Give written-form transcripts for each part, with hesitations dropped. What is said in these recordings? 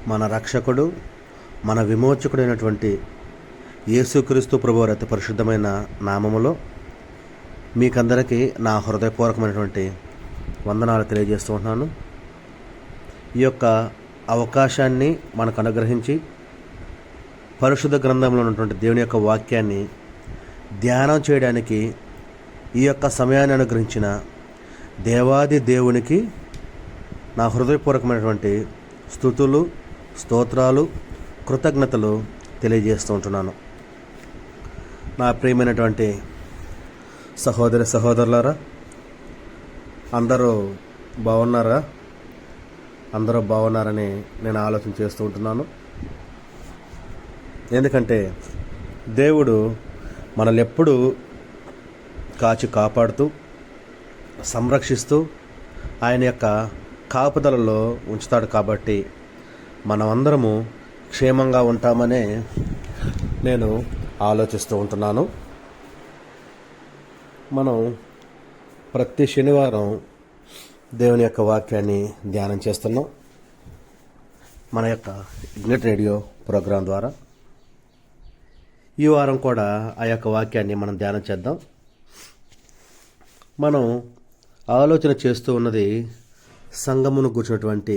మన రక్షకుడు, మన విమోచకుడైనటువంటి యేసుక్రీస్తు ప్రభువారి అతి పరిశుద్ధమైన నామములో మీకందరికీ నా హృదయపూర్వకమైనటువంటి వందనాలు తెలియజేస్తూ ఉంటున్నాను. ఈ యొక్క అవకాశాన్ని మనకు అనుగ్రహించి పరిశుద్ధ గ్రంథంలో ఉన్నటువంటి దేవుని యొక్క వాక్యాన్ని ధ్యానం చేయడానికి ఈ యొక్క సమయాన్ని అనుగ్రహించిన దేవాది దేవునికి నా హృదయపూర్వకమైనటువంటి స్తుతులు, స్తోత్రాలు, కృతజ్ఞతలు తెలియజేస్తూ ఉంటున్నాను. నా ప్రియమైనటువంటి సహోదరి సహోదరులారా, అందరూ బాగున్నారా? అందరూ బాగున్నారని నేను ఆలోచన చేస్తూ ఉంటున్నాను. ఎందుకంటే దేవుడు మనల్ని ఎప్పుడూ కాచి కాపాడుతూ సంరక్షిస్తూ ఆయన యొక్క కాపుదలలో ఉంచుతాడు. కాబట్టి మనమందరము క్షేమంగా ఉంటామనే నేను ఆలోచిస్తూ ఉంటున్నాను. మనం ప్రతి శనివారం దేవుని యొక్క వాక్యాన్ని ధ్యానం చేస్తున్నాం మన యొక్క ఇగ్నిట్ రేడియో ప్రోగ్రాం ద్వారా. ఈ వారం కూడా ఆ యొక్క వాక్యాన్ని మనం ధ్యానం చేద్దాం. మనం ఆలోచన చేస్తూ ఉన్నది సంఘమును కూర్చున్నటువంటి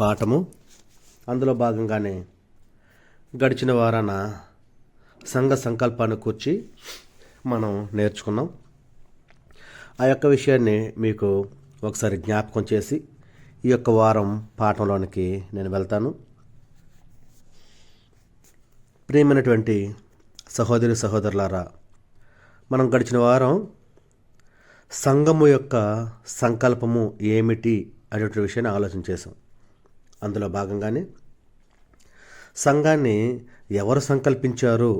పాఠము. అందులో భాగంగానే గడిచిన వారాన సంఘ సంకల్పాన్ని కూర్చి మనం నేర్చుకున్నాం. ఆ యొక్క విషయాన్ని మీకు ఒకసారి జ్ఞాపకం చేసి ఈ యొక్క వారం పాఠంలోనికి నేను వెళ్తాను. ప్రియమైనటువంటి సహోదరి సహోదరులారా, మనం గడిచిన వారం సంఘము యొక్క సంకల్పము ఏమిటి అనేటువంటి విషయాన్ని ఆలోచన చేసాం. అందులో భాగంగానే సంఘాన్ని ఎవరు సంకల్పించారు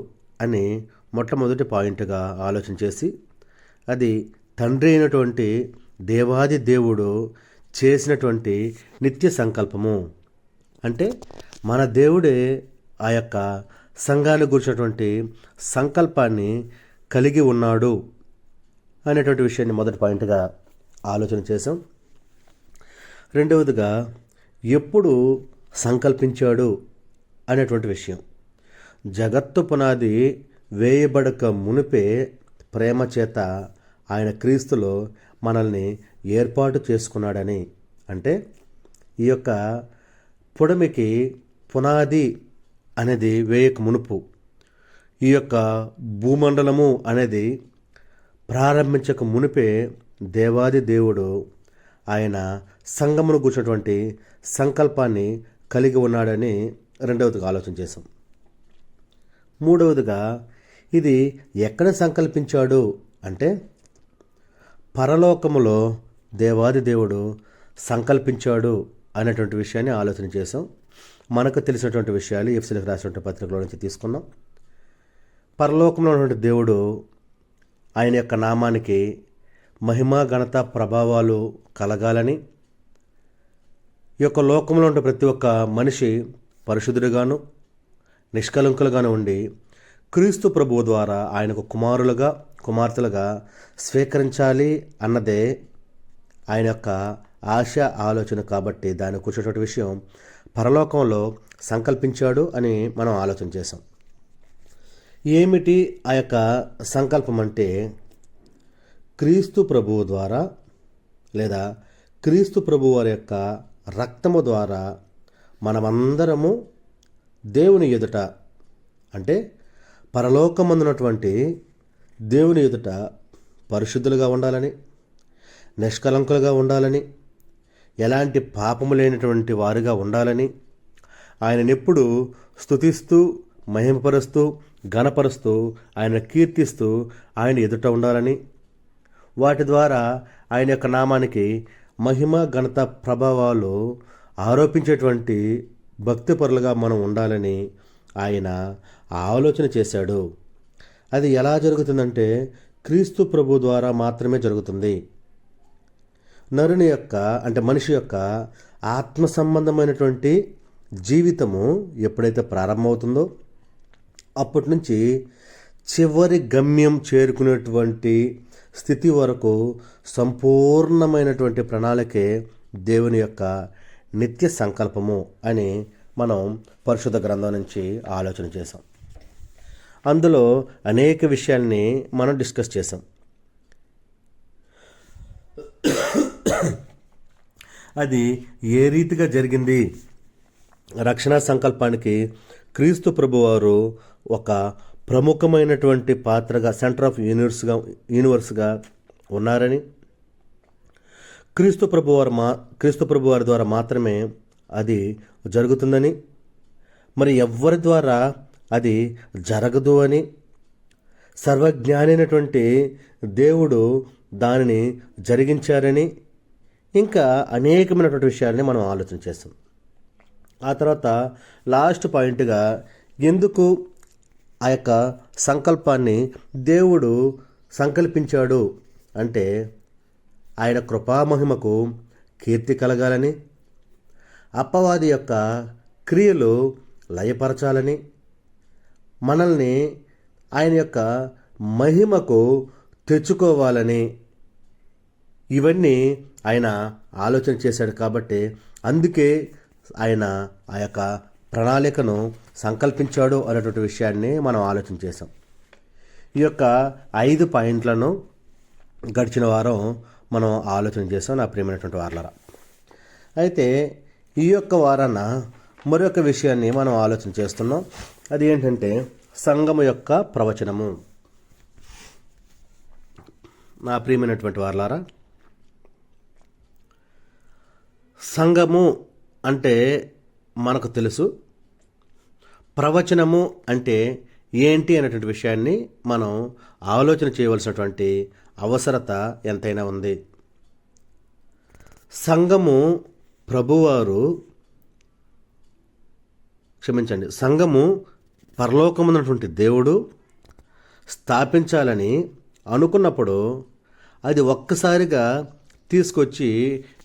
అని మొట్టమొదటి పాయింట్గా ఆలోచన చేసి, అది తండ్రి అయినటువంటి దేవాది దేవుడు చేసినటువంటి నిత్య సంకల్పము. అంటే మన దేవుడే ఆ యొక్క సంఘాన్ని గురించినటువంటి సంకల్పాన్ని కలిగి ఉన్నాడు అనేటువంటి విషయాన్ని మొదటి పాయింట్గా ఆలోచన చేసాం. రెండవదిగా ఎప్పుడు సంకల్పించాడు అనేటువంటి విషయం. జగత్తు పునాది వేయబడక మునిపే ప్రేమ చేత ఆయన క్రీస్తులో మనల్ని ఏర్పాటు చేసుకున్నాడని. అంటే ఈ యొక్క పుడమికి పునాది అనేది వేయక మునుపు, ఈ యొక్క భూమండలము అనేది ప్రారంభించక మునిపే దేవాది దేవుడు ఆయన సంఘమును కూర్చున్నటువంటి సంకల్పాన్ని కలిగి ఉన్నాడని రెండవదిగా ఆలోచన చేశాం. మూడవదిగా ఇది ఎక్కడ సంకల్పించాడు అంటే పరలోకములో దేవాది దేవుడు సంకల్పించాడు అనేటువంటి విషయాన్ని ఆలోచన చేసాం. మనకు తెలిసినటువంటి విషయాలు ఎఫెసీయులకు రాసినటువంటి పత్రికలో నుంచి తీసుకున్నాం. పరలోకంలో ఉన్నటువంటి దేవుడు ఆయన యొక్క నామానికి మహిమ, ఘనత, ప్రభావాలు కలగాలని, ఈ యొక్క లోకంలో ఉండే ప్రతి ఒక్క మనిషి పరిశుద్ధుడిగాను నిష్కలంకులుగాను ఉండి క్రీస్తు ప్రభువు ద్వారా ఆయనకు కుమారులుగా కుమార్తెలుగా స్వీకరించాలి అన్నదే ఆయన యొక్క ఆశ, ఆలోచన. కాబట్టి దాన్ని కూర్చున్నటువంటి విషయం పరలోకంలో సంకల్పించాడు అని మనం ఆలోచన చేసాం. ఏమిటి ఆ యొక్క సంకల్పం అంటే, క్రీస్తు ప్రభువు ద్వారా లేదా క్రీస్తు ప్రభువు వారి యొక్క రక్తము ద్వారా మనమందరము దేవుని ఎదుట, అంటే పరలోకమందున్నటువంటి దేవుని ఎదుట పరిశుద్ధులుగా ఉండాలని, నిష్కలంకులుగా ఉండాలని, ఎలాంటి పాపము లేనటువంటి వారుగా ఉండాలని, ఆయననెప్పుడు స్తుతిస్తూ, మహిమపరుస్తూ, ఘనపరుస్తూ, ఆయన కీర్తిస్తూ ఆయన ఎదుట ఉండాలని, వాటి ద్వారా ఆయన యొక్క నామానికి మహిమ, ఘనత, ప్రభావాలు ఆరోపించేటువంటి భక్తిపరులుగా మనం ఉండాలని ఆయన ఆలోచన చేశాడు. అది ఎలా జరుగుతుందంటే క్రీస్తు ప్రభు ద్వారా మాత్రమే జరుగుతుంది. నరుని యొక్క, అంటే మనిషి యొక్క ఆత్మ సంబంధమైనటువంటి జీవితము ఎప్పుడైతే ప్రారంభమవుతుందో అప్పటి నుంచి చివరి గమ్యం చేరుకునేటువంటి స్థితి వరకు సంపూర్ణమైనటువంటి ప్రణాళికే దేవుని యొక్క నిత్య సంకల్పము అని మనం పరిశుద్ధ గ్రంథం నుంచి ఆలోచన చేసాం. అందులో అనేక విషయాల్ని మనం డిస్కస్ చేసాం. అది ఏ రీతిగా జరిగింది, రక్షణ సంకల్పానికి క్రీస్తు ప్రభువారు ఒక ప్రముఖమైనటువంటి పాత్రగా, సెంటర్ ఆఫ్ యూనివర్స్గా ఉన్నారని, క్రీస్తు ప్రభువారి ద్వారా మాత్రమే అది జరుగుతుందని, మరి ఎవ్వరి ద్వారా అది జరగదు అని, సర్వజ్ఞాని అయినటువంటి దేవుడు దానిని జరిగించారని, ఇంకా అనేకమైనటువంటి విషయాల్ని మనం ఆలోచన చేస్తాం. ఆ తర్వాత లాస్ట్ పాయింట్గా ఎందుకు ఆ యొక్క సంకల్పాన్ని దేవుడు సంకల్పించాడు అంటే, ఆయన కృపామహిమకు కీర్తి కలగాలని, అపవాది యొక్క క్రియలు లయపరచాలని, మనల్ని ఆయన యొక్క మహిమకు తెచ్చుకోవాలని, ఇవన్నీ ఆయన ఆలోచన చేశాడు. కాబట్టి అందుకే ఆయన ఆ యొక్క ప్రణాళికను సంకల్పించాడు అనేటువంటి విషయాన్ని మనం ఆలోచన చేసాం. ఈ యొక్క 5 పాయింట్లను గడిచిన వారం మనం ఆలోచన చేసాం నా ప్రియమైనటువంటి వారలారా. అయితే ఈ యొక్క వారాన మరొక విషయాన్ని మనం ఆలోచన చేస్తున్నాం. అది ఏంటంటే సంఘము యొక్క ప్రవచనము. నా ప్రియమైనటువంటి వారలారా, సంఘము అంటే మనకు తెలుసు, ప్రవచనము అంటే ఏంటి అనేటువంటి విషయాన్ని మనం ఆలోచన చేయవలసినటువంటి అవసరత ఎంతైనా ఉంది. సంఘము సంఘము పరలోకమున్నటువంటి దేవుడు స్థాపించాలని అనుకున్నప్పుడు అది ఒక్కసారిగా తీసుకొచ్చి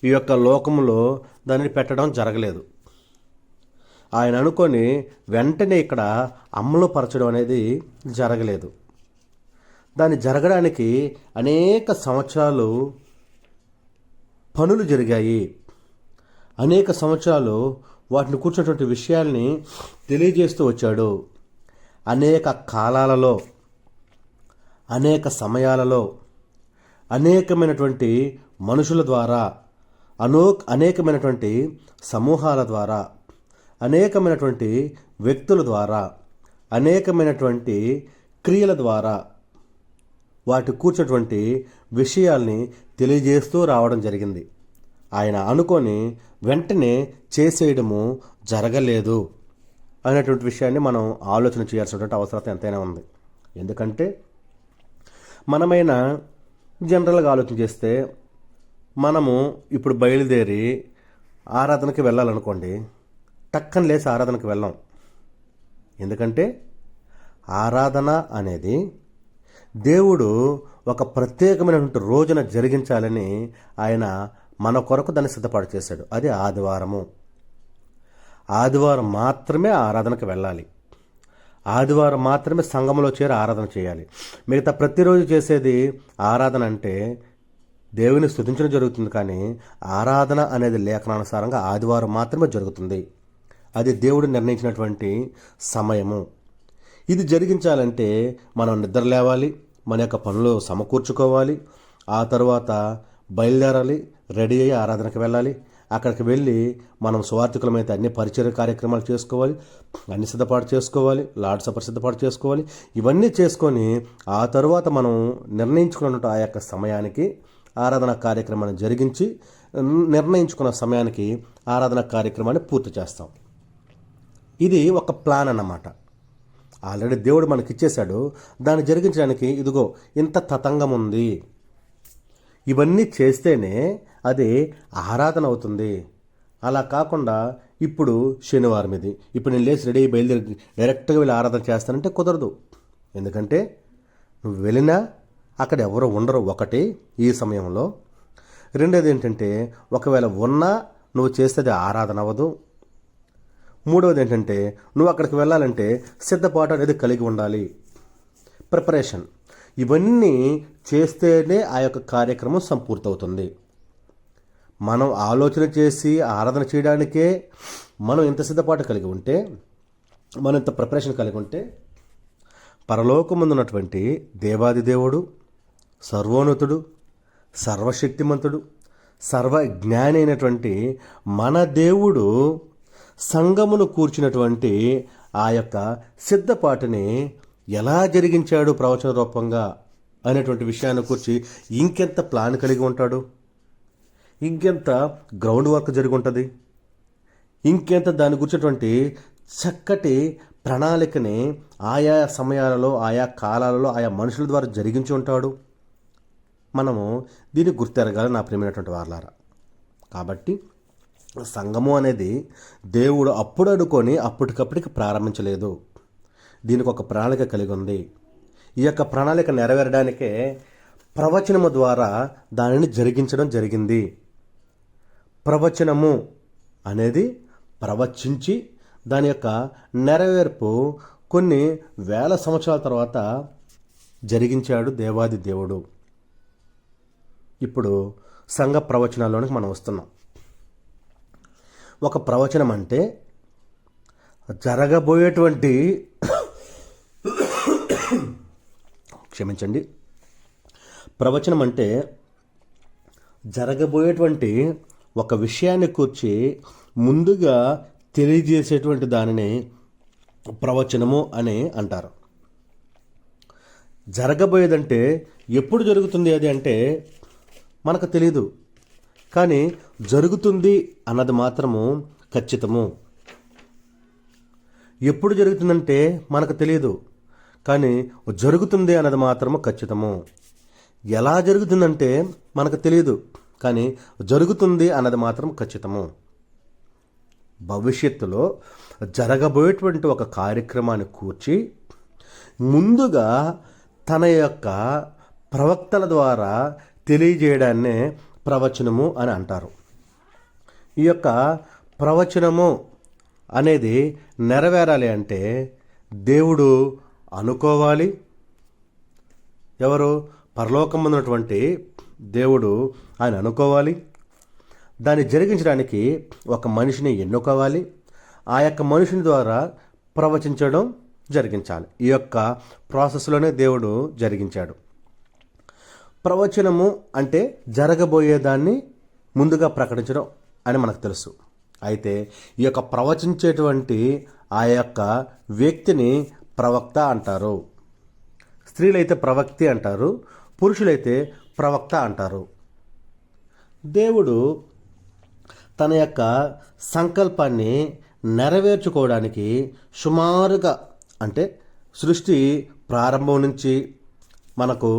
ఈ యొక్క లోకంలో దానిని పెట్టడం జరగలేదు. ఆయన అనుకొని వెంటనే ఇక్కడ అమలుపరచడం అనేది జరగలేదు. దాన్ని జరగడానికి అనేక సంవత్సరాలు పనులు జరిగాయి. అనేక సంవత్సరాలు వాటిని కూర్చున్నటువంటి విషయాల్ని తెలియజేస్తూ వచ్చాడు. అనేక కాలాలలో, అనేక సమయాలలో, అనేకమైనటువంటి మనుషుల ద్వారా, అనేకమైనటువంటి సమూహాల ద్వారా, అనేకమైనటువంటి వ్యక్తుల ద్వారా, అనేకమైనటువంటి క్రియల ద్వారా వాటి కూర్చున్నటువంటి విషయాల్ని తెలియజేస్తూ రావడం జరిగింది. ఆయన అనుకొని వెంటనే చేసేయడము జరగలేదు అనేటువంటి విషయాన్ని మనం ఆలోచన చేయాల్సినటువంటి అవసరం ఎంతైనా ఉంది. ఎందుకంటే మనమైనా జనరల్గా ఆలోచన చేస్తే, మనము ఇప్పుడు బయలుదేరి ఆరాధనకి వెళ్ళాలనుకోండి, టక్కన లేసి ఆరాధనకి వెళ్ళాం. ఎందుకంటే ఆరాధన అనేది దేవుడు ఒక ప్రత్యేకమైనటువంటి రోజున జరిగించాలని ఆయన మన కొరకు దాన్ని సిద్ధపాటు చేశాడు. అది ఆదివారము. ఆదివారం మాత్రమే ఆరాధనకు వెళ్ళాలి. ఆదివారం మాత్రమే సంఘంలో చేరి ఆరాధన చేయాలి. మిగతా ప్రతిరోజు చేసేది ఆరాధన అంటే దేవుని స్తుతించడం జరుగుతుంది, కానీ ఆరాధన అనేది లేఖనానుసారంగా ఆదివారం మాత్రమే జరుగుతుంది. అది దేవుడు నిర్ణయించినటువంటి సమయము. ఇది జరిగించాలంటే మనం నిద్ర లేవాలి, మన యొక్క పనులు సమకూర్చుకోవాలి, ఆ తర్వాత బయలుదేరాలి, రెడీ అయ్యి ఆరాధనకు వెళ్ళాలి. అక్కడికి వెళ్ళి మనం సువార్థికులమైతే అన్ని పరిచర్య కార్యక్రమాలు చేసుకోవాలి, అన్ని సిద్ధపాటు చేసుకోవాలి, లార్డ్ సపర్ సిద్ధపాటు చేసుకోవాలి. ఇవన్నీ చేసుకొని ఆ తరువాత మనం నిర్ణయించుకున్న ఆ యొక్క సమయానికి ఆరాధన కార్యక్రమాన్ని జరిగించి నిర్ణయించుకున్న సమయానికి ఆరాధన కార్యక్రమాన్ని పూర్తి చేస్తాం. ఇది ఒక ప్లాన్ అన్నమాట. ఆల్రెడీ దేవుడు మనకి ఇచ్చేశాడు. దాన్ని జరిగించడానికి ఇదిగో ఇంత తతంగం ఉంది. ఇవన్నీ చేస్తేనే అది ఆరాధన అవుతుంది. అలా కాకుండా ఇప్పుడు శనివారం ఇది, ఇప్పుడు నేను లేచి రెడీ బయలుదేరి డైరెక్ట్గా వెళ్ళి ఆరాధన చేస్తానంటే కుదరదు. ఎందుకంటే నువ్వు వెళ్ళినా అక్కడ ఎవరు ఉండరు, ఒకటి ఈ సమయంలో. రెండోది ఏంటంటే ఒకవేళ ఉన్నా నువ్వు చేస్తే ఆరాధన అవ్వదు. మూడవది ఏంటంటే నువ్వు అక్కడికి వెళ్ళాలంటే సిద్ధపాటు అనేది కలిగి ఉండాలి, ప్రిపరేషన్. ఇవన్నీ చేస్తేనే ఆ యొక్క కార్యక్రమం సంపూర్తవుతుంది. మనం ఆలోచన చేసి ఆరాధన చేయడానికే మనం ఇంత సిద్ధపాటు కలిగి ఉంటే, మనం ఇంత ప్రిపరేషన్ కలిగి ఉంటే, పరలోకమందు ఉన్నటువంటి దేవాది దేవుడు, సర్వోన్నతుడు, సర్వశక్తిమంతుడు, సర్వజ్ఞాని అయినటువంటి మన దేవుడు సంఘమును కూర్చున్నటువంటి ఆ యొక్క సిద్ధపాటుని ఎలా జరిగించాడు ప్రవచన రూపంగా అనేటువంటి విషయాన్ని కూర్చి ఇంకెంత ప్లాన్ కలిగి ఉంటాడు, ఇంకెంత గ్రౌండ్ వర్క్ జరిగి ఉంటుంది, ఇంకెంత దాని గురించినటువంటి చక్కటి ప్రణాళికని ఆయా సమయాలలో, ఆయా కాలాలలో, ఆయా మనుషుల ద్వారా జరిగించి ఉంటాడు. మనము దీన్ని గుర్తెరగాలి నా ప్రియమైనటువంటి వారలారా. కాబట్టి సంఘము అనేది దేవుడు అప్పుడు అనుకొని అప్పటికప్పటికి ప్రారంభించలేదు. దీనికి ఒక ప్రణాళిక కలిగి ఉంది. ఈ యొక్క ప్రణాళిక నెరవేరడానికే ప్రవచనము ద్వారా దానిని జరిగించడం జరిగింది. ప్రవచనము అనేది ప్రవచించి దాని యొక్క నెరవేర్పు కొన్ని వేల సంవత్సరాల తర్వాత జరిగించాడు దేవాది దేవుడు. ఇప్పుడు సంఘ ప్రవచనాల్లోనికి మనం వస్తున్నాం. ఒక ప్రవచనం అంటే జరగబోయేటువంటి క్షమించండి, ప్రవచనం అంటే జరగబోయేటువంటి ఒక విషయాన్ని కూర్చి ముందుగా తెలియజేసేటువంటి దానిని ప్రవచనము అని అంటారు. జరగబోయేదంటే ఎప్పుడు జరుగుతుంది అది అంటే మనకు తెలీదు, కానీ జరుగుతుంది అన్నది మాత్రము ఖచ్చితము. ఎప్పుడు జరుగుతుందంటే మనకు తెలియదు, కానీ జరుగుతుంది అన్నది మాత్రము ఖచ్చితము. ఎలా జరుగుతుందంటే మనకు తెలియదు, కానీ జరుగుతుంది అన్నది మాత్రం ఖచ్చితము. భవిష్యత్తులో జరగబోయేటువంటి ఒక కార్యక్రమాన్ని కూర్చి ముందుగా తన యొక్క ప్రవక్తల ద్వారా తెలియజేయడాన్నే ప్రవచనము అని అంటారు. ఈ యొక్క ప్రవచనము అనేది నెరవేరాలి అంటే దేవుడు అనుకోవాలి. ఎవరు? పరలోకమున్నటువంటి దేవుడు ఆయన అనుకోవాలి. దాన్ని జరిగించడానికి ఒక మనిషిని ఎన్నుకోవాలి. ఆ యొక్క మనిషిని ద్వారా ప్రవచించడం జరిగించాలి. ఈ యొక్క ప్రాసెస్లోనే దేవుడు జరిగించాడు. ప్రవచనము అంటే జరగబోయేదాన్ని ముందుగా ప్రకటించడం అని మనకు తెలుసు. అయితే ఈ యొక్క ప్రవచించేటువంటి ఆ యొక్క వ్యక్తిని ప్రవక్త అంటారు. స్త్రీలైతే ప్రవక్తి అంటారు, పురుషులైతే ప్రవక్త అంటారు. దేవుడు తన యొక్క సంకల్పాన్ని నెరవేర్చుకోవడానికి సుమారుగా అంటే సృష్టి ప్రారంభం నుంచి మనకు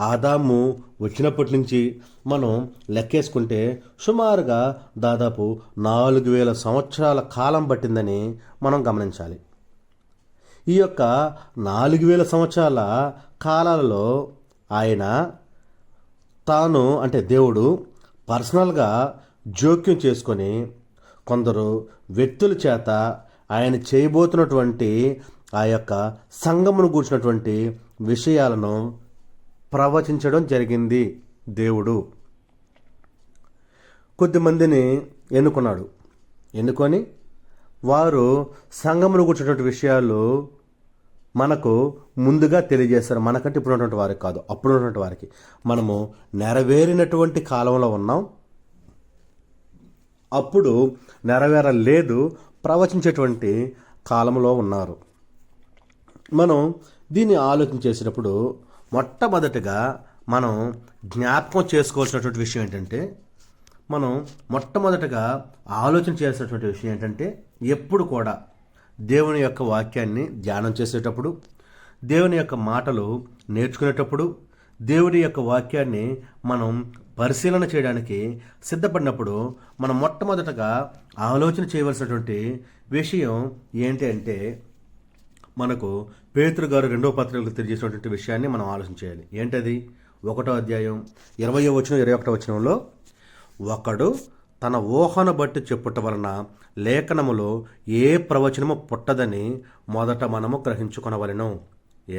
ఆదాము వచ్చినప్పటి నుంచి మనం లెక్కేసుకుంటే సుమారుగా దాదాపు 4000 సంవత్సరాల కాలం పట్టిందని మనం గమనించాలి. ఈ యొక్క 4000 సంవత్సరాల కాలాలలో ఆయన తాను అంటే దేవుడు పర్సనల్గా జోక్యం చేసుకొని కొందరు వ్యక్తుల చేత ఆయన చేయబోతున్నటువంటి ఆ యొక్క సంఘమును కూర్చున్నటువంటి విషయాలను ప్రవచించడం జరిగింది. దేవుడు కొద్దిమందిని ఎన్నుకున్నాడు. ఎన్నుకొని వారు సంఘమును కూర్చున్నటువంటి విషయాలు మనకు ముందుగా తెలియజేస్తారు. మనకంటే ఇప్పుడు ఉన్నటువంటి వారికి కాదు, అప్పుడు ఉన్నటువంటి వారికి. మనము నెరవేరినటువంటి కాలంలో ఉన్నాం, అప్పుడు నెరవేరలేదు, ప్రవచించేటువంటి కాలంలో ఉన్నారు. మనం దీన్ని ఆలోచన చేసేటప్పుడు మొట్టమొదటిగా మనం జ్ఞాపకం చేసుకోవాల్సినటువంటి విషయం ఏంటంటే, మనం మొట్టమొదటగా ఆలోచన చేసేటువంటి విషయం ఏంటంటే, ఎప్పుడు కూడా దేవుని యొక్క వాక్యాన్ని ధ్యానం చేసేటప్పుడు, దేవుని యొక్క మాటలు నేర్చుకునేటప్పుడు, దేవుని యొక్క వాక్యాన్ని మనం పరిశీలన చేయడానికి సిద్ధపడినప్పుడు మనం మొట్టమొదటగా ఆలోచన చేయవలసినటువంటి విషయం ఏంటి అంటే, మనకు పేతురు గారు 2వ పత్రికలకు తెలియజేసినటువంటి విషయాన్ని మనం ఆలోచన చేయాలి. ఏంటది? 1వ అధ్యాయం 20వ వచనం 21వ వచనంలో, ఒకడు తన ఊహను బట్టి చెప్పుట వలన లేఖనములో ఏ ప్రవచనము పుట్టదని మొదట మనము గ్రహించుకొనవలెను.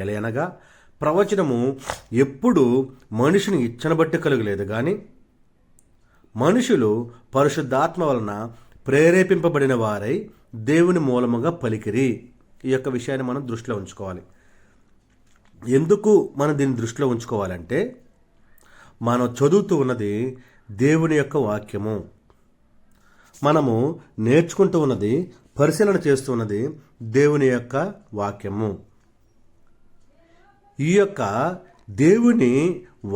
ఏలయనగా ప్రవచనము ఎప్పుడు మనిషిని ఇచ్చను బట్టి కలుగలేదు, కానీ మనుషులు పరిశుద్ధాత్మ వలన ప్రేరేపింపబడిన వారై దేవుని మూలముగా పలికిరి. ఈ యొక్క విషయాన్ని మనం దృష్టిలో ఉంచుకోవాలి. ఎందుకు మనం దీన్ని దృష్టిలో ఉంచుకోవాలంటే, మనం చదువుతూ ఉన్నది దేవుని యొక్క వాక్యము, మనము నేర్చుకుంటూ ఉన్నది, పరిశీలన చేస్తూ ఉన్నది దేవుని యొక్క వాక్యము. ఈ యొక్క దేవుని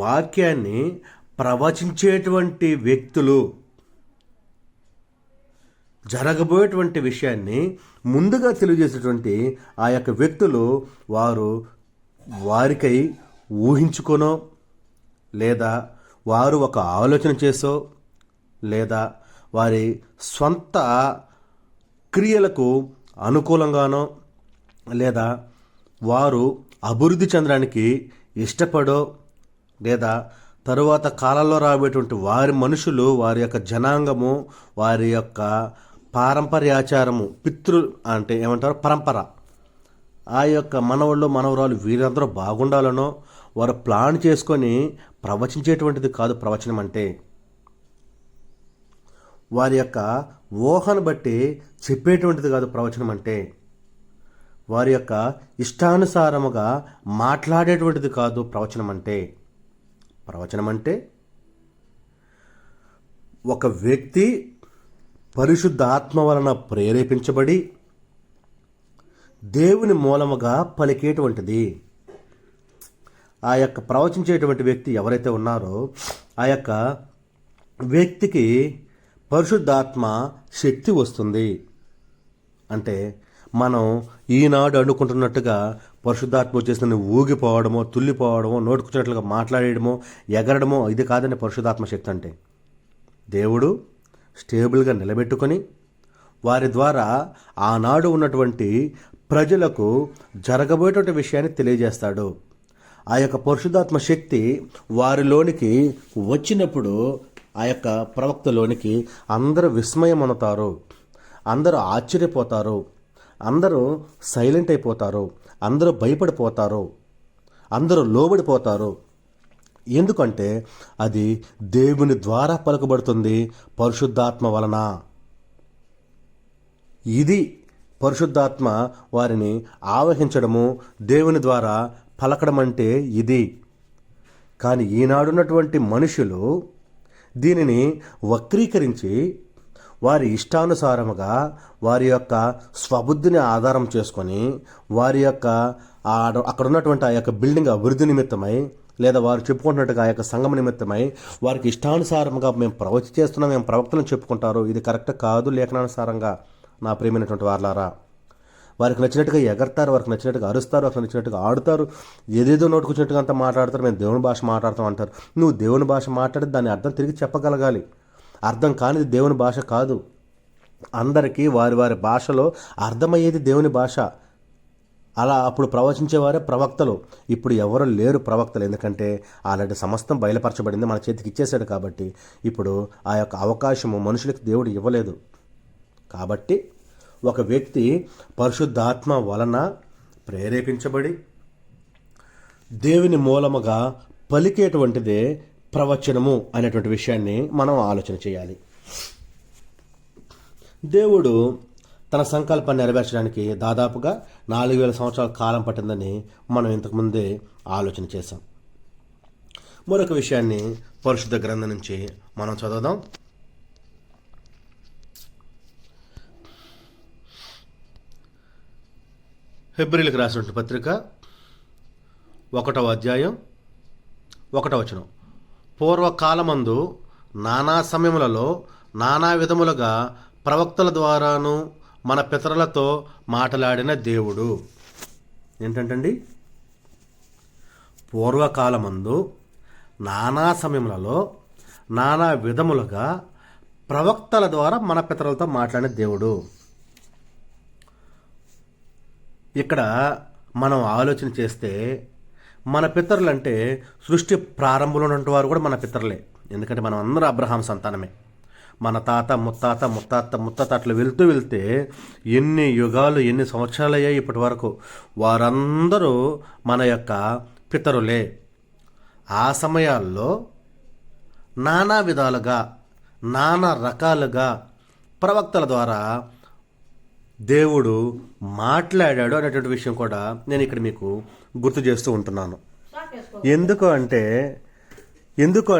వాక్యాన్ని ప్రవచించేటువంటి వ్యక్తులు జరగబోయేటువంటి విషయాన్ని ముందుగా తెలియజేసేటువంటి ఆ యొక్క వ్యక్తులు వారికై ఊహించుకొనో, లేదా వారు ఒక ఆలోచన చేసో, లేదా వారి స్వంత క్రియలకు అనుకూలంగానో, లేదా వారు అభివృద్ధి చెందడానికి ఇష్టపడో, లేదా తరువాత కాలంలో రాబోయేటువంటి వారి మనుషులు, వారి యొక్క జనాంగము, వారి యొక్క పారంపర్యాచారము, అంటే ఏమంటారు, పరంపర, ఆ యొక్క మనవాళ్ళు మనవరాలు వీరందరూ బాగుండాలనో వారు ప్లాన్ చేసుకొని ప్రవచించేటువంటిది కాదు ప్రవచనం అంటే. వారి యొక్క ఊహను బట్టి చెప్పేటువంటిది కాదు ప్రవచనం అంటే. వారి యొక్క ఇష్టానుసారముగా మాట్లాడేటువంటిది కాదు ప్రవచనం అంటే. ప్రవచనం అంటే ఒక వ్యక్తి పరిశుద్ధ ఆత్మ వలన ప్రేరేపించబడి దేవుని మూలముగా పలికేటువంటిది. ఆ యొక్క ప్రవచించేటువంటి వ్యక్తి ఎవరైతే ఉన్నారో ఆ యొక్క వ్యక్తికి పరిశుద్ధాత్మ శక్తి వస్తుంది. అంటే మనం ఈనాడు అనుకుంటున్నట్టుగా పరిశుద్ధాత్మ వచ్చేసిన ఊగిపోవడమో, తుల్లిపోవడమో, నోటుకుచ్చినట్లుగా మాట్లాడేయడమో, ఎగరడమో ఇది కాదండి పరిశుద్ధాత్మ శక్తి అంటే. దేవుడు స్టేబుల్గా నిలబెట్టుకొని వారి ద్వారా ఆనాడు ఉన్నటువంటి ప్రజలకు జరగబోయేటువంటి విషయాన్ని తెలియజేస్తాడు. ఆ యొక్క పరిశుద్ధాత్మ శక్తి వారిలోనికి వచ్చినప్పుడు ఆ యొక్క ప్రవక్తలోనికి అందరూ విస్మయం అవుతారు, అందరూ ఆశ్చర్యపోతారు, అందరూ సైలెంట్ అయిపోతారు, అందరూ భయపడిపోతారు, అందరూ లోబడిపోతారు. ఎందుకంటే అది దేవుని ద్వారా పలుకబడుతుంది, పరిశుద్ధాత్మ వలన. ఇది పరిశుద్ధాత్మ వారిని ఆవహించడము, దేవుని ద్వారా పలకడం అంటే ఇది. కానీ ఈనాడున్నటువంటి మనుషులు దీనిని వక్రీకరించి వారి ఇష్టానుసారముగా వారి యొక్క స్వబుద్ధిని ఆధారం చేసుకొని వారి యొక్క అక్కడ ఉన్నటువంటి ఆ యొక్క బిల్డింగ్ అభివృద్ధి నిమిత్తమై, లేదా వారు చెప్పుకుంటున్నట్టుగా ఆ యొక్క సంఘం నిమిత్తమై వారికి ఇష్టానుసారంగా మేము చేస్తున్నాం, మేము ప్రవక్తలను చెప్పుకుంటారు. ఇది కరెక్ట్ కాదు లేఖనానుసారంగా. నా ప్రియమైనటువంటి వారలారా, వారికి నచ్చినట్టుగా ఎగరతారు, వారికి నచ్చినట్టుగా అరుస్తారు, వారికి నచ్చినట్టుగా ఆడుతారు, ఏదేదో నోటుకొచ్చినట్టుగా అంతా మాట్లాడతారు. మేము దేవుని భాష మాట్లాడతాం అంటారు. నువ్వు దేవుని భాష మాట్లాడి దాని అర్థం తిరిగి చెప్పగలగాలి. అర్థం కానిది దేవుని భాష కాదు. అందరికీ వారి వారి భాషలో అర్థమయ్యేది దేవుని భాష. అలా అప్పుడు ప్రవచించేవారే ప్రవక్తలు. ఇప్పుడు ఎవరు లేరు ప్రవక్తలు, ఎందుకంటే అలాంటి సమస్తం బయలుపరచబడింది, మన చేతికి ఇచ్చేసాడు. కాబట్టి ఇప్పుడు ఆ యొక్క అవకాశము మనుషులకు దేవుడు ఇవ్వలేదు. కాబట్టి ఒక వ్యక్తి పరిశుద్ధాత్మ వలన ప్రేరేపించబడి దేవుని మూలముగా పలికేటువంటిదే ప్రవచనము అనేటువంటి విషయాన్ని మనం ఆలోచన చేయాలి. దేవుడు తన సంకల్పాన్ని నెరవేర్చడానికి దాదాపుగా 4000 సంవత్సరాల కాలం పట్టిందని మనం ఇంతకుముందే ఆలోచన చేశాం. మరొక విషయాన్ని పరిశుద్ధ గ్రంథం నుంచి మనం చదువుదాం. హెబ్రీలకు రాసిన పత్రిక 1వ అధ్యాయం 1వ వచనం. పూర్వకాలమందు నానా సమయములలో నానా విధములుగా ప్రవక్తల ద్వారాను మన పితరులతో మాట్లాడిన దేవుడు. ఏంటంటండి? పూర్వకాలమందు నానా సమయములలో నానా విధములుగా ప్రవక్తల ద్వారా మన పితరులతో మాట్లాడిన దేవుడు. ఇక్కడ మనం ఆలోచన చేస్తే మన పితరులంటే సృష్టి ప్రారంభంలో ఉన్నటువంటి వారు కూడా మన పితరులే. ఎందుకంటే మనం అందరూ అబ్రహాం సంతానమే. మన తాత ముత్తాత అట్లా వెళ్తే ఎన్ని యుగాలు, ఎన్ని సంవత్సరాలు అయ్యాయి ఇప్పటి వరకు. వారందరూ మన యొక్క పితరులే. ఆ సమయాల్లో నానా విధాలుగా, నానా రకాలుగా ప్రవక్తల ద్వారా దేవుడు మాట్లాడాడు అనేటువంటి విషయం కూడా నేను ఇక్కడ మీకు గుర్తు చేస్తూ ఉంటున్నాను. ఎందుకు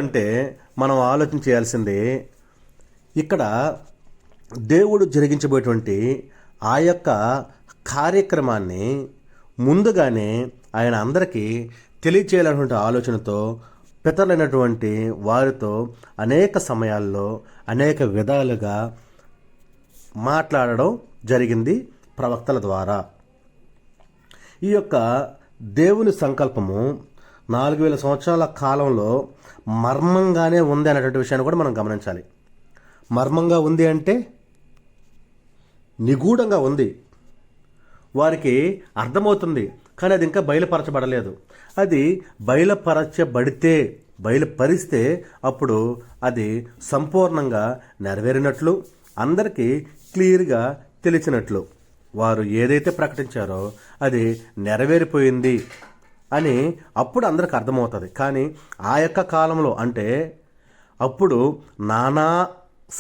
అంటే మనం ఆలోచన చేయాల్సింది, ఇక్కడ దేవుడు జరిగించబోయేటువంటి ఆ యొక్క కార్యక్రమాన్ని ముందుగానే ఆయన అందరికీ తెలియచేయాలనేటువంటి ఆలోచనతో పితరులైనటువంటి వారితో అనేక సమయాల్లో అనేక విధాలుగా మాట్లాడడం జరిగింది ప్రవక్తల ద్వారా. ఈ యొక్క దేవుని సంకల్పము 4000 సంవత్సరాల కాలంలో మర్మంగానే ఉంది అనేటువంటి విషయాన్ని కూడా మనం గమనించాలి. మర్మంగా ఉంది అంటే నిగూఢంగా ఉంది, వారికి అర్థమవుతుంది, కానీ అది ఇంకా బయలుపరచబడలేదు. అది బయలుపరిస్తే అప్పుడు అది సంపూర్ణంగా నెరవేరినట్లు, అందరికీ క్లియర్గా తెలిసినట్లు, వారు ఏదైతే ప్రకటించారో అది నెరవేరిపోయింది అని అప్పుడు అందరికి అర్థమవుతుంది. కానీ ఆ యొక్క కాలంలో అంటే అప్పుడు నానా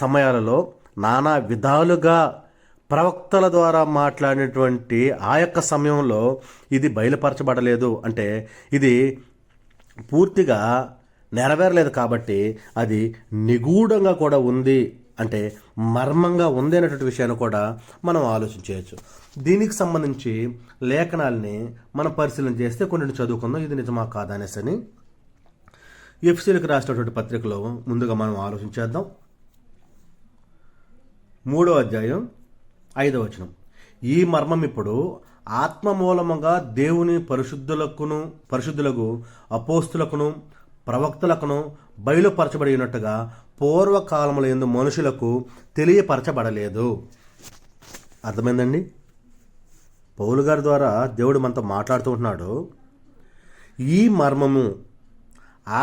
సమయాలలో నానా విధాలుగా ప్రవక్తల ద్వారా మాట్లాడినటువంటి ఆ యొక్క సమయంలో ఇది బయలుపరచబడలేదు, అంటే ఇది పూర్తిగా నెరవేరలేదు, కాబట్టి అది నిగూఢంగా కూడా ఉంది, అంటే మర్మంగా ఉంది అనేటువంటి విషయాన్ని కూడా మనం ఆలోచించవచ్చు. దీనికి సంబంధించి లేఖనాల్ని మనం పరిశీలన చేస్తే కొన్ని చదువుకుందాం, ఇది నిజమా కాదా అనేసి అని. ఎఫెసీయులకు రాసినటువంటి పత్రికలో ముందుగా మనం ఆలోచించేద్దాం. 3వ అధ్యాయం 5వ వచనం. ఈ మర్మం ఇప్పుడు ఆత్మ మూలముగా దేవుని పరిశుద్ధులకు అపోస్తులకును ప్రవక్తలకును బయలుపరచబడినట్టుగా పూర్వకాలముల యందు మనుషులకు తెలియపరచబడలేదు. అర్థమైందండి? పౌలు గారి ద్వారా దేవుడు మనతో మాట్లాడుతూ ఉంటున్నాడు. ఈ మర్మము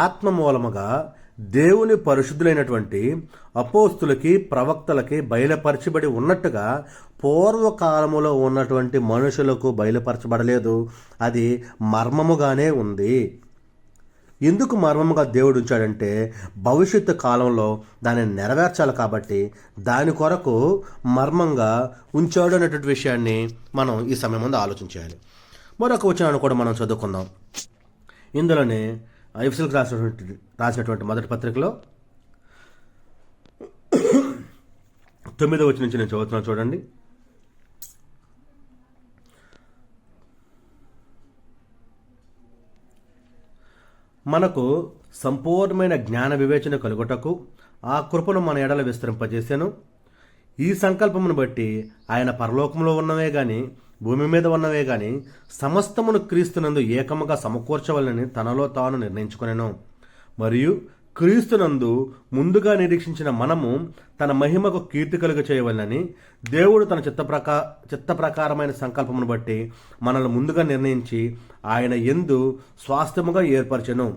ఆత్మ మూలముగా దేవుని పరిశుద్ధులైనటువంటి అపోస్తులకి ప్రవక్తలకి బయలుపరచబడి ఉన్నట్టుగా పూర్వకాలములో ఉన్నటువంటి మనుషులకు బయలుపరచబడలేదు, అది మర్మముగానే ఉంది. ఎందుకు మర్మముగా దేవుడు ఉంచాడంటే భవిష్యత్తు కాలంలో దాన్ని నెరవేర్చాలి, కాబట్టి దాని కొరకు మర్మంగా ఉంచాడు అనేటువంటి విషయాన్ని మనం ఈ సమయం ముందు ఆలోచించాలి. మరొక వచనాన్ని కూడా మనం చదువుకుందాం. ఇందులోనే ఎఫెసీయులకు రాసినటువంటి మొదటి పత్రికలో 9వ వచనం నుంచి నేను చదువుతున్నాను, చూడండి. మనకు సంపూర్ణమైన జ్ఞాన వివేచన కలుగుటకు ఆ కృపను మన ఎడల విస్తరింపజేశాను. ఈ సంకల్పమును బట్టి ఆయన పరలోకంలో ఉన్నవే గాని భూమి మీద ఉన్నవే గాని సమస్తమును క్రీస్తునందు ఏకముగా సమకూర్చవలని తనలో తాను నిర్ణయించుకొనెను. మరియు క్రీస్తునందు ముందుగా నిరీక్షించిన మనము తన మహిమకు కీర్తి కలుగ చేయవలనని దేవుడు తన చిత్త ప్రకారమైన సంకల్పమును బట్టి మనల్ని ముందుగా నిర్ణయించి ఆయన యందు స్వాస్థ్యముగా ఏర్పరచెను.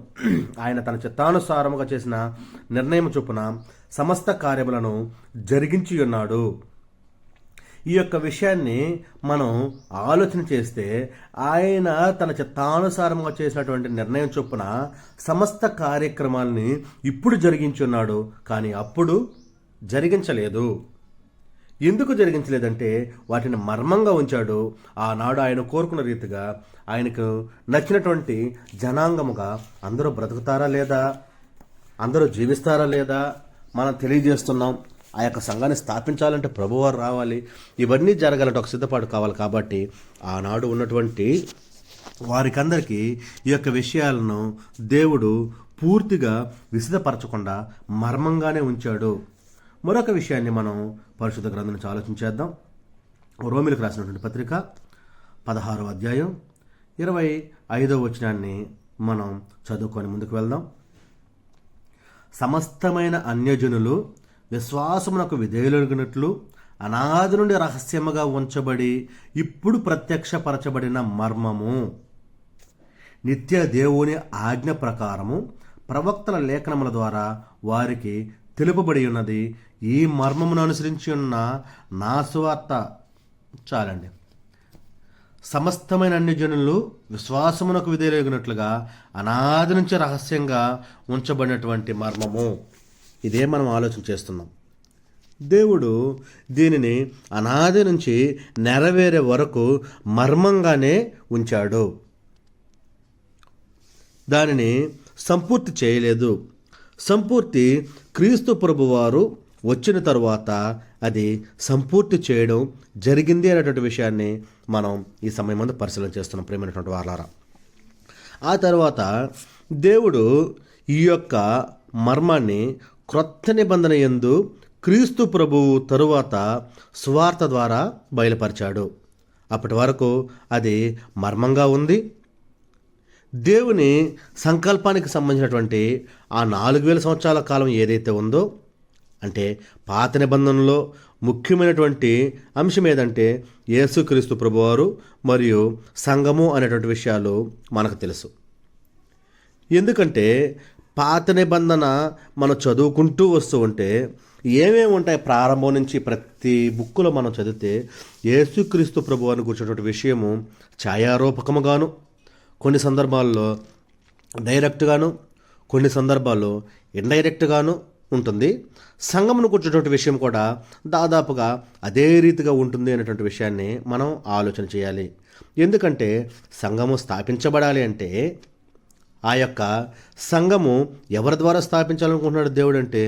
ఆయన తన చిత్తానుసారముగా చేసిన నిర్ణయం చొప్పున సమస్త కార్యములను జరిగించి ఉన్నాడు. ఈ యొక్క విషయాన్ని మనం ఆలోచన చేస్తే ఆయన తన చిత్తానుసారంగా చేసినటువంటి నిర్ణయం చొప్పున సమస్త కార్యక్రమాలని ఇప్పుడు జరిగించున్నాడు, కానీ అప్పుడు జరిగించలేదు. ఎందుకు జరిగించలేదంటే వాటిని మర్మంగా ఉంచాడు. ఆనాడు ఆయన కోరుకున్న రీతిగా ఆయనకు నచ్చినటువంటి జనాంగముగా అందరూ బ్రతుకుతారా లేదా, అందరూ జీవిస్తారా లేదా మనం తెలియజేస్తున్నాం. ఆ యొక్క సంఘాన్ని స్థాపించాలంటే ప్రభువారు రావాలి, ఇవన్నీ జరగాలంటే ఒక సిద్ధపాటు కావాలి. కాబట్టి ఆనాడు ఉన్నటువంటి వారికందరికీ ఈ యొక్క విషయాలను దేవుడు పూర్తిగా విశదపరచకుండా మర్మంగానే ఉంచాడు. మరొక విషయాన్ని మనం పరిశుద్ధ గ్రంథం నుంచి ఆలోచించేద్దాం. రోమిలకు రాసినటువంటి పత్రిక 16వ అధ్యాయం 25వ వచనాన్ని మనం చదువుకొని ముందుకు వెళ్దాం. సమస్తమైన అన్యజనులు విశ్వాసమునకు విధేయులగినట్లు అనాది నుండి రహస్యముగా ఉంచబడి ఇప్పుడు ప్రత్యక్షపరచబడిన మర్మము నిత్య దేవుని ఆజ్ఞ ప్రకారము ప్రవక్తల లేఖనముల ద్వారా వారికి తెలుపబడి ఉన్నది. ఈ మర్మమును అనుసరించి ఉన్న నా సువార్త చాలండి. సమస్తమైన అన్ని జనులు విశ్వాసమునకు విధేయులగినట్లుగా అనాది నుంచి రహస్యంగా ఉంచబడినటువంటి మర్మము. ఇదే మనం ఆలోచన చేస్తున్నాం. దేవుడు దీనిని అనాది నుంచి నెరవేరే వరకు మర్మంగానే ఉంచాడు. దానిని సంపూర్తి చేయలేదు. సంపూర్తి క్రీస్తు ప్రభువారు వచ్చిన తరువాత అది సంపూర్తి చేయడం జరిగింది అనేటువంటి విషయాన్ని మనం ఈ సమయం ముందు పరిశీలన చేస్తున్నాం ప్రియమైనటువంటి వారలారా. ఆ తర్వాత దేవుడు ఈ యొక్క మర్మాన్ని క్రొత్త నిబంధన యందు క్రీస్తు ప్రభువు తరువాత సువార్త ద్వారా బయలుపరిచాడు. అప్పటి వరకు అది మర్మంగా ఉంది. దేవుని సంకల్పానికి సంబంధించినటువంటి ఆ 4000 సంవత్సరాల కాలం ఏదైతే ఉందో, అంటే పాత నిబంధనలో ముఖ్యమైనటువంటి అంశం ఏదంటే యేసుక్రీస్తు ప్రభువారు మరియు సంఘము అనేటువంటి విషయాలు మనకు తెలుసు. ఎందుకంటే పాత నిబంధన మనం చదువుకుంటూ వస్తూ ఉంటే ఏమేమి ఉంటాయి, ప్రారంభం నుంచి ప్రతి బుక్కులో మనం చదివితే యేసుక్రీస్తు ప్రభువారిని కూర్చున్నటువంటి విషయము ఛాయారూపకముగాను, కొన్ని సందర్భాల్లో డైరెక్ట్గాను, కొన్ని సందర్భాల్లో ఇండైరెక్ట్గాను ఉంటుంది. సంఘమును కూర్చున్నటువంటి విషయం కూడా దాదాపుగా అదే రీతిగా ఉంటుంది అనేటువంటి విషయాన్ని మనం ఆలోచన చేయాలి. ఎందుకంటే సంఘము స్థాపించబడాలి అంటే ఆ యొక్క సంఘము ఎవరి ద్వారా స్థాపించాలనుకుంటున్నాడు దేవుడు అంటే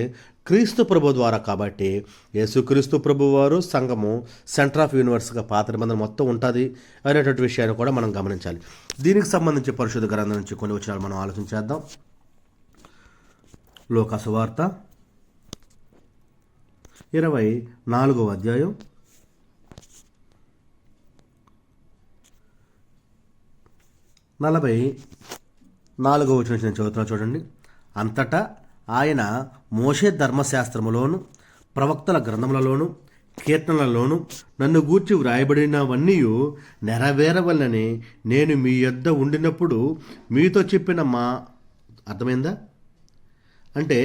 క్రీస్తు ప్రభు ద్వారా. కాబట్టి యేసుక్రీస్తు ప్రభు వారు సంఘము సెంటర్ ఆఫ్ యూనివర్స్గా పాత నిబంధన మొత్తం ఉంటుంది అనేటువంటి విషయాన్ని కూడా మనం గమనించాలి. దీనికి సంబంధించి పరిశుద్ధ గ్రంథం నుంచి కొన్ని వచనాలు మనం ఆలోచించేద్దాం. లూకా సువార్త 24వ అధ్యాయం 44వ వచనం నేను చదువుతున్నా చూడండి. అంతటా ఆయన మోషే ధర్మశాస్త్రములోను ప్రవక్తల గ్రంథములలోను కీర్తనలలోను నన్ను గూర్చి వ్రాయబడినవన్నీ నెరవేరవలనని నేను మీ యొద్ద ఉండినప్పుడు మీతో చెప్పిన మా అర్థమైందా? అంటే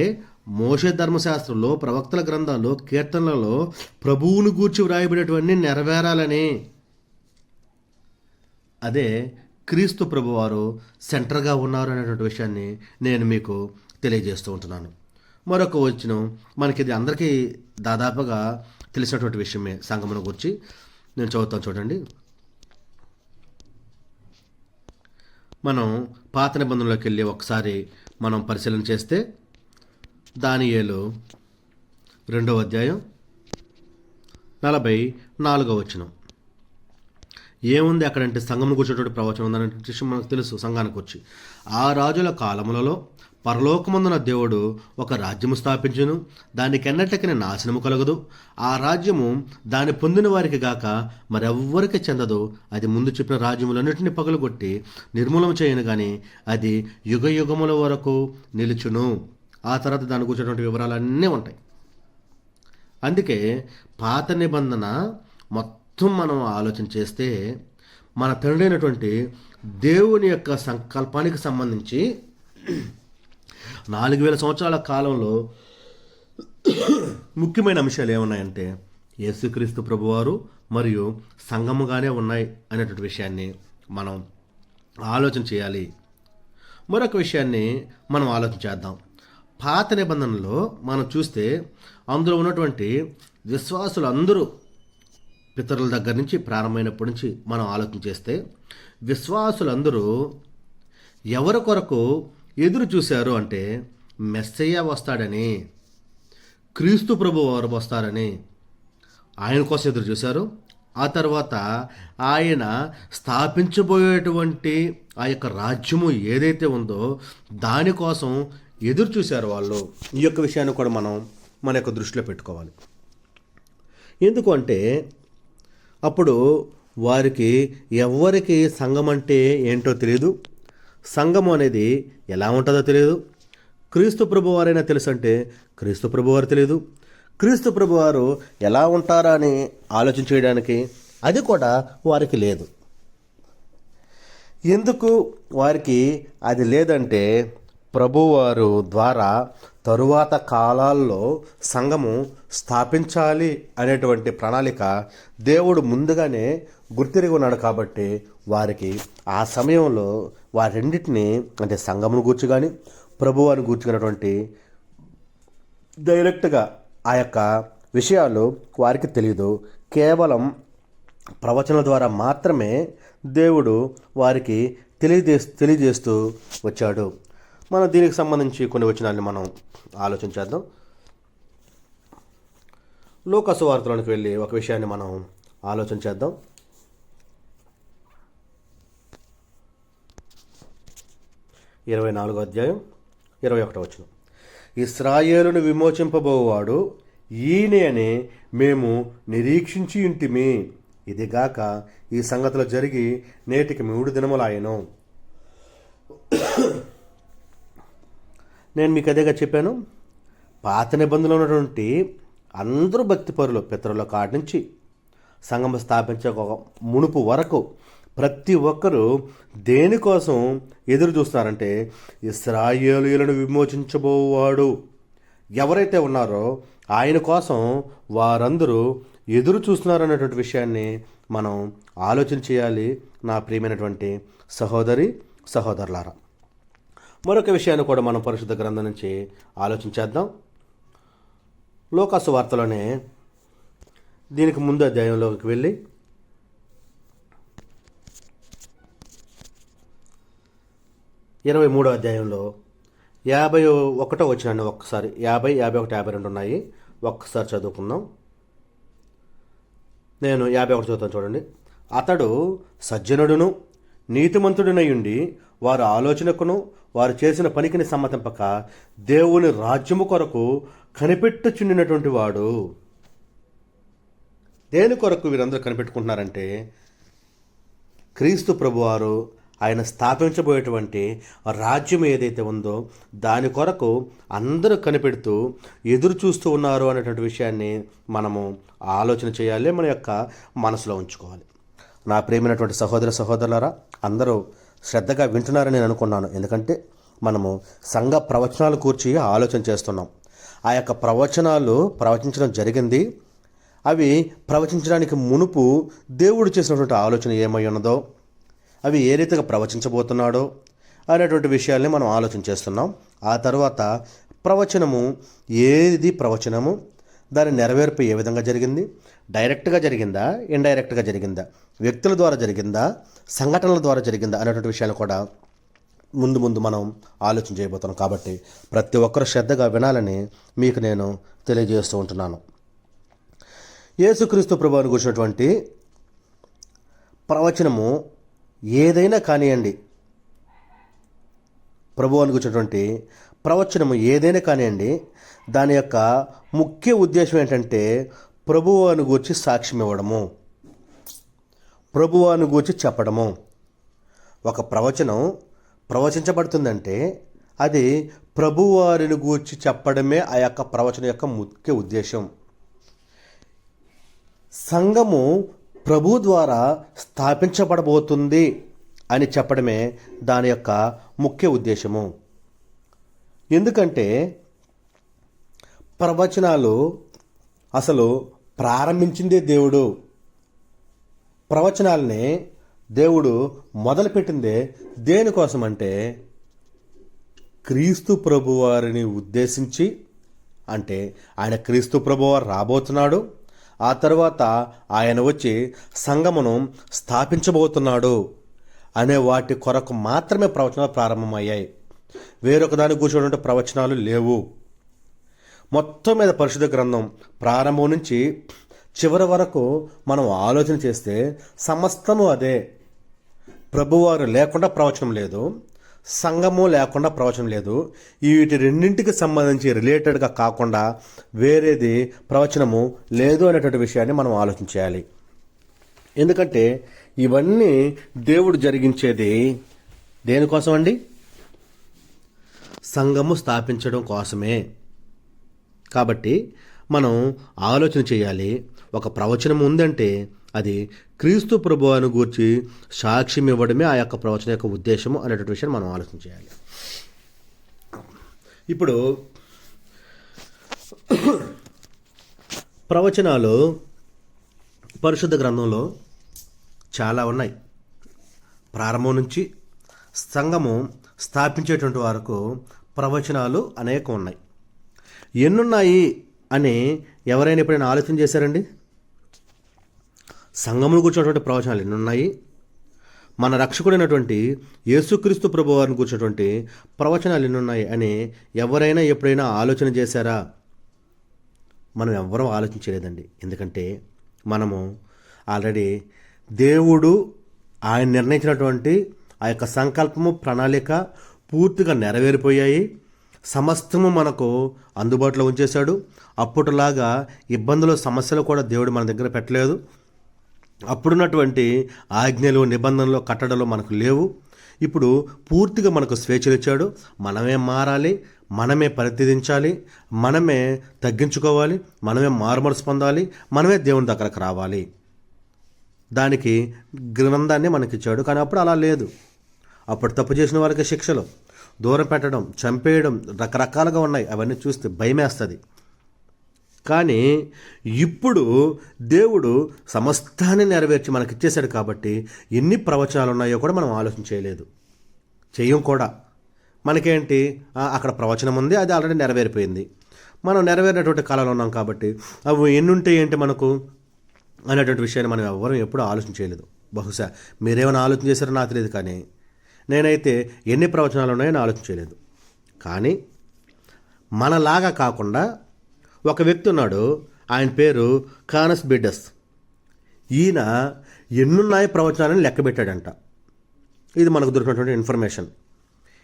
మోషే ధర్మశాస్త్రంలో, ప్రవక్తల గ్రంథాల్లో, కీర్తనలలో ప్రభువును గూర్చి వ్రాయబడేటివన్నీ నెరవేరాలని. అదే క్రీస్తు ప్రభువారు సెంటర్గా ఉన్నారు అనేటువంటి విషయాన్ని నేను మీకు తెలియజేస్తూ ఉంటున్నాను. మరొక వచనం మనకి ఇది అందరికీ దాదాపుగా తెలిసినటువంటి విషయమే, సంఘమును గురించి నేను చదువుతాను చూడండి. మనం పాత నిబంధనలోకి వెళ్ళి ఒకసారి మనం పరిశీలన చేస్తే దానియేలు 2వ అధ్యాయం 44వ వచనం ఏముంది అక్కడంటే సంఘమును కూర్చున్నటువంటి ప్రవచనం ఉందనే విషయం మనకు తెలుసు. సంఘానికి వచ్చి ఆ రాజుల కాలములలో పరలోకమందున దేవుడు ఒక రాజ్యము స్థాపించును, దానికెన్నటికీ నాశనము కలగదు. ఆ రాజ్యము దాన్ని పొందిన వారికి గాక మరెవ్వరికి చెందదు. అది ముందు చెప్పిన రాజ్యములన్నింటినీ పగలగొట్టి నిర్మూలన చేయను కానీ అది యుగ యుగముల వరకు నిలుచును. ఆ తర్వాత దాని కూర్చున్నటువంటి వివరాలన్నీ ఉంటాయి. అందుకే పాత నిబంధన మొత్తం మనం ఆలోచన చేస్తే మన తండ్రి అయినటువంటి దేవుని యొక్క సంకల్పానికి సంబంధించి 4000 సంవత్సరాల కాలంలో ముఖ్యమైన అంశాలు ఏమున్నాయంటే యేసుక్రీస్తు ప్రభువారు మరియు సంఘముగానే ఉన్నాయి అనేటువంటి విషయాన్ని మనం ఆలోచన చేయాలి. మరొక విషయాన్ని మనం ఆలోచన చేద్దాం. పాత నిబంధనలో మనం చూస్తే అందులో ఉన్నటువంటి విశ్వాసులు అందరూ పితరుల దగ్గర నుంచి ప్రారంభమైనప్పటి నుంచి మనం ఆలోచన చేస్తే విశ్వాసులందరూ ఎవరి కొరకు ఎదురు చూశారు అంటే మెస్సయ్య వస్తాడని, క్రీస్తు ప్రభు వారు వస్తారని ఆయన కోసం ఎదురు చూశారు. ఆ తర్వాత ఆయన స్థాపించబోయేటువంటి ఆ యొక్క రాజ్యము ఏదైతే ఉందో దానికోసం ఎదురు చూశారు వాళ్ళు. ఈ యొక్క విషయాన్ని కూడా మనం మన యొక్క దృష్టిలో పెట్టుకోవాలి. ఎందుకు అంటే అప్పుడు వారికి ఎవరికి సంఘం అంటే ఏంటో తెలియదు, సంఘము అనేది ఎలా ఉంటుందో తెలియదు. క్రీస్తు ప్రభు వారైనా తెలుసు అంటే క్రీస్తు ప్రభు వారు తెలియదు. క్రీస్తు ప్రభు వారు ఎలా ఉంటారా అని ఆలోచన చేయడానికి అది కూడా వారికి లేదు. ఎందుకు వారికి అది లేదంటే ప్రభువారు ద్వారా తరువాత కాలాల్లో సంఘము స్థాపించాలి అనేటువంటి ప్రణాళిక దేవుడు ముందుగానే గుర్తిరిగి ఉన్నాడు. కాబట్టి వారికి ఆ సమయంలో వారింటిని అంటే సంఘమును గూర్చి కానీ ప్రభువారిని గూర్చుకున్నటువంటి డైరెక్ట్గా ఆ యొక్క విషయాలు వారికి తెలియదు. కేవలం ప్రవచనాల ద్వారా మాత్రమే దేవుడు వారికి తెలియజేస్తూ వచ్చాడు. మనం దీనికి సంబంధించి కొన్ని వచనాన్ని మనం ఆలోచించేద్దాం. లూకాసు వార్తలోనికి వెళ్ళి ఒక విషయాన్ని మనం ఆలోచించేద్దాం. 24వ అధ్యాయం 21వ వచనం. ఇశ్రాయేలును విమోచింపబోవాడు ఈయనే అని మేము నిరీక్షించి ఇంటిమి. ఇదిగాక ఈ సంగతులు జరిగి నేటికి 3 దినములాయెను. నేను మీకు అదేగా చెప్పాను. పాత నిబంధనలో ఉన్నటువంటి అందరూ భక్తిపరులు పితరుల కాడి నుంచి సంఘం స్థాపించే మునుపు వరకు ప్రతి ఒక్కరూ దేనికోసం ఎదురు చూస్తున్నారంటే ఇశ్రాయేలీయులను విమోచించబోవాడు ఎవరైతే ఉన్నారో ఆయన కోసం వారందరూ ఎదురు చూస్తున్నారనేటువంటి విషయాన్ని మనం ఆలోచన చేయాలి. నా ప్రియమైనటువంటి సహోదరి సహోదరులారా, మరొక విషయాన్ని కూడా మనం పరిశుద్ధ గ్రంథం నుంచి ఆలోచించేద్దాం. లూకాసు వార్తలోనే దీనికి ముందు అధ్యాయంలోకి వెళ్ళి 23వ అధ్యాయంలో 51వ వచనాన్ని ఒక్కసారి 50, 51, 52 ఉన్నాయి. ఒక్కసారి చదువుకుందాం. నేను 51 చదువుతాను చూడండి. అతడు సజ్జనుడును నీతిమంతుడునయుండి వారి ఆలోచనకును వారు చేసిన పనికిని సమ్మతింపక దేవుని రాజ్యము కొరకు కనిపెట్టుచుండినటువంటి వాడు. దేని కొరకు వీరందరూ కనిపెట్టుకుంటున్నారంటే క్రీస్తు ప్రభువారు ఆయన స్థాపించబోయేటువంటి రాజ్యం ఏదైతే ఉందో దాని కొరకు అందరూ కనిపెడుతూ ఎదురు చూస్తూ ఉన్నారు అనేటువంటి విషయాన్ని మనము ఆలోచన చేయాలి, మన యొక్క మనసులో ఉంచుకోవాలి. నా ప్రియమైనటువంటి సహోదర సహోదరులారా, అందరూ శ్రద్ధగా వింటున్నారని నేను అనుకున్నాను. ఎందుకంటే మనము సంఘ ప్రవచనాలు కూర్చి ఆలోచన చేస్తున్నాం. ఆ యొక్క ప్రవచనాలు ప్రవచించడం జరిగింది. అవి ప్రవచించడానికి మునుపు దేవుడు చేసినటువంటి ఆలోచన ఏమై ఉన్నదో, అవి ఏ రీతిగా ప్రవచించబోతున్నాడో అనేటువంటి విషయాల్ని మనం ఆలోచన చేస్తున్నాం. ఆ తర్వాత ప్రవచనము ఏది ప్రవచనము, దాని నెరవేర్పు ఏ విధంగా జరిగింది, డైరెక్ట్గా జరిగిందా, ఇండైరెక్ట్గా జరిగిందా, వ్యక్తుల ద్వారా జరిగిందా, సంఘటనల ద్వారా జరిగిందా అనేటువంటి విషయాలు కూడా ముందు మనం ఆలోచన చేయబోతున్నాం. కాబట్టి ప్రతి ఒక్కరు శ్రద్ధగా వినాలని మీకు నేను తెలియజేస్తూ ఉంటున్నాను. యేసుక్రీస్తు ప్రభువుని గురించినటువంటి ప్రవచనము ఏదైనా కానివ్వండి, ప్రభువుని గురించినటువంటి ప్రవచనము ఏదైనా కానివ్వండి, దాని యొక్క ముఖ్య ఉద్దేశం ఏంటంటే ప్రభువుని గూర్చి సాక్ష్యం ఇవ్వడము, ప్రభువుని గూర్చి చెప్పడము. ఒక ప్రవచనం ప్రవచించబడుతుందంటే అది ప్రభువారిని గూర్చి చెప్పడమే ఆ యొక్క ప్రవచనం యొక్క ముఖ్య ఉద్దేశం. సంఘము ప్రభు ద్వారా స్థాపించబడబోతుంది అని చెప్పడమే దాని యొక్క ముఖ్య ఉద్దేశము. ఎందుకంటే ప్రవచనాలు అసలు ప్రారంభించిందే దేవుడు. ప్రవచనాలని దేవుడు మొదలుపెట్టిందే దేనికోసమంటే క్రీస్తు ప్రభువారిని ఉద్దేశించి. అంటే ఆయన క్రీస్తు ప్రభువారు రాబోతున్నాడు, ఆ తర్వాత ఆయన వచ్చి సంఘమును స్థాపించబోతున్నాడు అనే వాటి కొరకు మాత్రమే ప్రవచనాలు ప్రారంభమయ్యాయి. వేరొక దాని కూర్చున్నటువంటి ప్రవచనాలు లేవు. మొత్తం మీద పరిశుద్ధ గ్రంథం ప్రారంభం నుంచి చివరి వరకు మనం ఆలోచన చేస్తే సమస్తము అదే. ప్రభువారు లేకుండా ప్రవచనం లేదు, సంఘము లేకుండా ప్రవచనం లేదు. వీటి రెండింటికి సంబంధించి రిలేటెడ్గా కాకుండా వేరేది ప్రవచనము లేదు అనేటువంటి విషయాన్ని మనం ఆలోచించాలి. ఎందుకంటే ఇవన్నీ దేవుడు జరిగించేది దేనికోసం అండి? సంఘము స్థాపించడం కోసమే. కాబట్టి మనం ఆలోచన చేయాలి. ఒక ప్రవచనం ఉందంటే అది క్రీస్తు ప్రభువును గూర్చి సాక్ష్యం ఇవ్వడమే ఆ యొక్క ప్రవచనం యొక్క ఉద్దేశము అనేటువంటి విషయాన్ని మనం ఆలోచన చేయాలి. ఇప్పుడు ప్రవచనాలు పరిశుద్ధ గ్రంథంలో చాలా ఉన్నాయి. ప్రారంభం నుంచి సంఘము స్థాపించేటువంటి వరకు ప్రవచనాలు అనేకం ఉన్నాయి. ఎన్నున్నాయి అని ఎవరైనా ఎప్పుడైనా ఆలోచన చేశారండి? సంఘమును కూర్చున్నటువంటి ప్రవచనాలు ఎన్ని ఉన్నాయి? మన రక్షకుడైనటువంటి యేసుక్రీస్తు ప్రభు వారిని కూర్చున్నటువంటి ప్రవచనాలు ఎన్ని ఉన్నాయి అని ఎవరైనా ఎప్పుడైనా ఆలోచన చేశారా? మనం ఎవ్వరూ ఆలోచించలేదండి. ఎందుకంటే మనము ఆల్రెడీ దేవుడు ఆయన నిర్ణయించినటువంటి ఆ యొక్క సంకల్పము, ప్రణాళిక పూర్తిగా నెరవేరిపోయాయి. సమస్తము మనకు అందుబాటులో ఉంచేశాడు. అప్పటిలాగా ఇబ్బందులు, సమస్యలు కూడా దేవుడు మన దగ్గర పెట్టలేదు. అప్పుడున్నటువంటి ఆజ్ఞలు, నిబంధనలు, కట్టడలు మనకు లేవు. ఇప్పుడు పూర్తిగా మనకు స్వేచ్ఛనిచ్చాడు. మనమే మారాలి, మనమే పరిత్యజించాలి, మనమే తగ్గించుకోవాలి, మనమే మారుమనసు పొందాలి, మనమే దేవుని దగ్గరకు రావాలి. దానికి గ్రంథాన్ని మనకిచ్చాడు. కానీ అప్పుడు అలా లేదు. అప్పుడు తప్పు చేసిన వారికి శిక్షలు, దూరం పెట్టడం, చంపేయడం రకరకాలుగా ఉన్నాయి. అవన్నీ చూస్తే భయమేస్తుంది. కానీ ఇప్పుడు దేవుడు సమస్తాన్ని నెరవేర్చి మనకి ఇచ్చేశాడు కాబట్టి ఎన్ని ప్రవచనాలు ఉన్నాయో కూడా మనం ఆలోచన చేయలేదు, చెయ్యం కూడా. మనకేంటి, అక్కడ ప్రవచనం ఉంది, అది ఆల్రెడీ నెరవేరిపోయింది. మనం నెరవేరినటువంటి కాలంలో ఉన్నాం కాబట్టి అవి ఎన్ని ఉంటే ఏంటి మనకు అనేటువంటి విషయాన్ని మనం ఎవ్వరూ ఎప్పుడూ ఆలోచన చేయలేదు. బహుశా మీరేమైనా ఆలోచన చేశారో నాకు తెలియదు, కానీ నేనైతే ఎన్ని ప్రవచనాలు ఉన్నాయో ఆలోచన చేయలేదు. కానీ మనలాగా కాకుండా ఒక వ్యక్తి ఉన్నాడు, ఆయన పేరు కానస్ బిడ్డస్. ఈయన ఎన్నున్నాయి ప్రవచనాలని లెక్క పెట్టాడంట. ఇది మనకు దొరికినటువంటి ఇన్ఫర్మేషన్.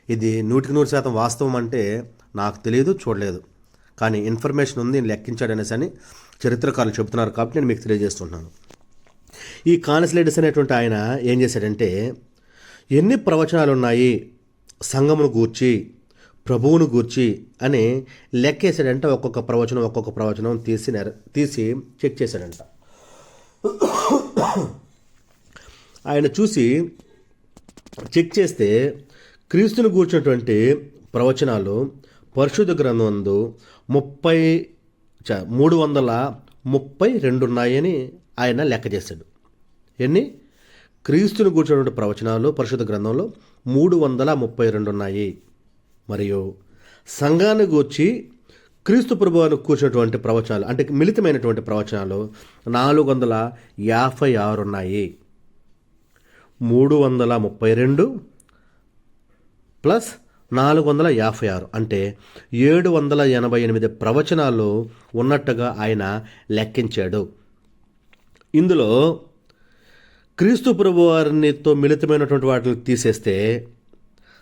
ఇది 100% వాస్తవం అంటే నాకు తెలియదు, చూడలేదు. కానీ ఇన్ఫర్మేషన్ ఉంది, లెక్కించాడనేసి అని చరిత్రకారులు చెబుతున్నారు కాబట్టి నేను మీకు తెలియజేస్తున్నాను. ఈ కానస్లేడస్ అనేటువంటి ఆయన ఏం చేశాడంటే, ఎన్ని ప్రవచనాలు ఉన్నాయి సంఘమును గూర్చి, ప్రభువును గూర్చి అని లెక్కేసాడంట. ఒక్కొక్క ప్రవచనం తీసి చెక్ చేశాడంట. ఆయన చూసి చెక్ చేస్తే క్రీస్తును గూర్చినటువంటి ప్రవచనాలు పరిశుద్ధ గ్రంథమందు 332 ఉన్నాయని ఆయన లెక్క చేశాడు. ఎన్ని? క్రీస్తును గూర్చినటువంటి ప్రవచనాలు పరిశుద్ధ గ్రంథంలో 332 ఉన్నాయి. మరియు సంఘాన్ని గూర్చి క్రీస్తు ప్రభువును కూర్చున్నటువంటి ప్రవచనాలు అంటే మిళితమైనటువంటి ప్రవచనాలు 456 ఉన్నాయి. 332 ప్లస్ 456 అంటే 788 ప్రవచనాలు ఉన్నట్టుగా ఆయన లెక్కించాడు. ఇందులో క్రీస్తు ప్రభు వారితో మిళితమైనటువంటి వాటిని తీసేస్తే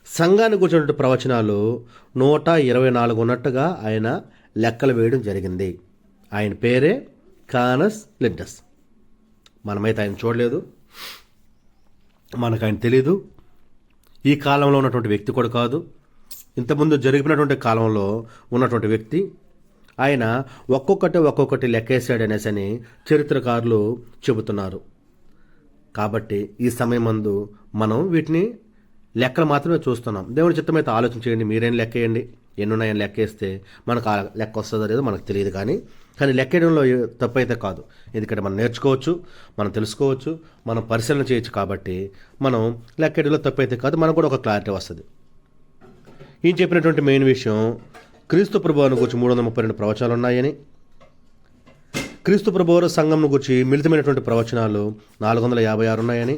సంఘాన్ని కూర్చున్నటువంటి ప్రవచనాలు 124 ఉన్నట్టుగా ఆయన లెక్కలు వేయడం జరిగింది. ఆయన పేరే కానస్ లిడ్డస్. మనమైతే ఆయన చూడలేదు, మనకు ఆయన తెలీదు. ఈ కాలంలో ఉన్నటువంటి వ్యక్తి కూడా కాదు, ఇంతకుముందు జరిగినటువంటి కాలంలో ఉన్నటువంటి వ్యక్తి. ఆయన ఒక్కొక్కటి లెక్కేశాడనేసి అని చరిత్రకారులు చెబుతున్నారు. కాబట్టి ఈ సమయమందు మనం వీటిని లెక్కలు మాత్రమే చూస్తున్నాం. దేవుని చిత్తమైతే ఆలోచన చేయండి, మీరేం లెక్కేయండి. ఎన్నున్నాయని లెక్కేస్తే మనకు ఆ లెక్క వస్తుందో లేదో మనకు తెలియదు. కానీ లెక్కేయడంలో తప్పు అయితే కాదు. ఎందుకంటే మనం నేర్చుకోవచ్చు, మనం తెలుసుకోవచ్చు, మనం పరిశీలన చేయొచ్చు. కాబట్టి మనం లెక్కేయడంలో తప్పు అయితే కాదు, మనకు కూడా ఒక క్లారిటీ వస్తుంది. ఈయన చెప్పినటువంటి మెయిన్ విషయం, క్రీస్తు ప్రభువును గురించి 332 ప్రవచనాలు ఉన్నాయని, క్రీస్తు ప్రభువు సంఘంను గురించి మిళితమైనటువంటి ప్రవచనాలు 456 ఉన్నాయని,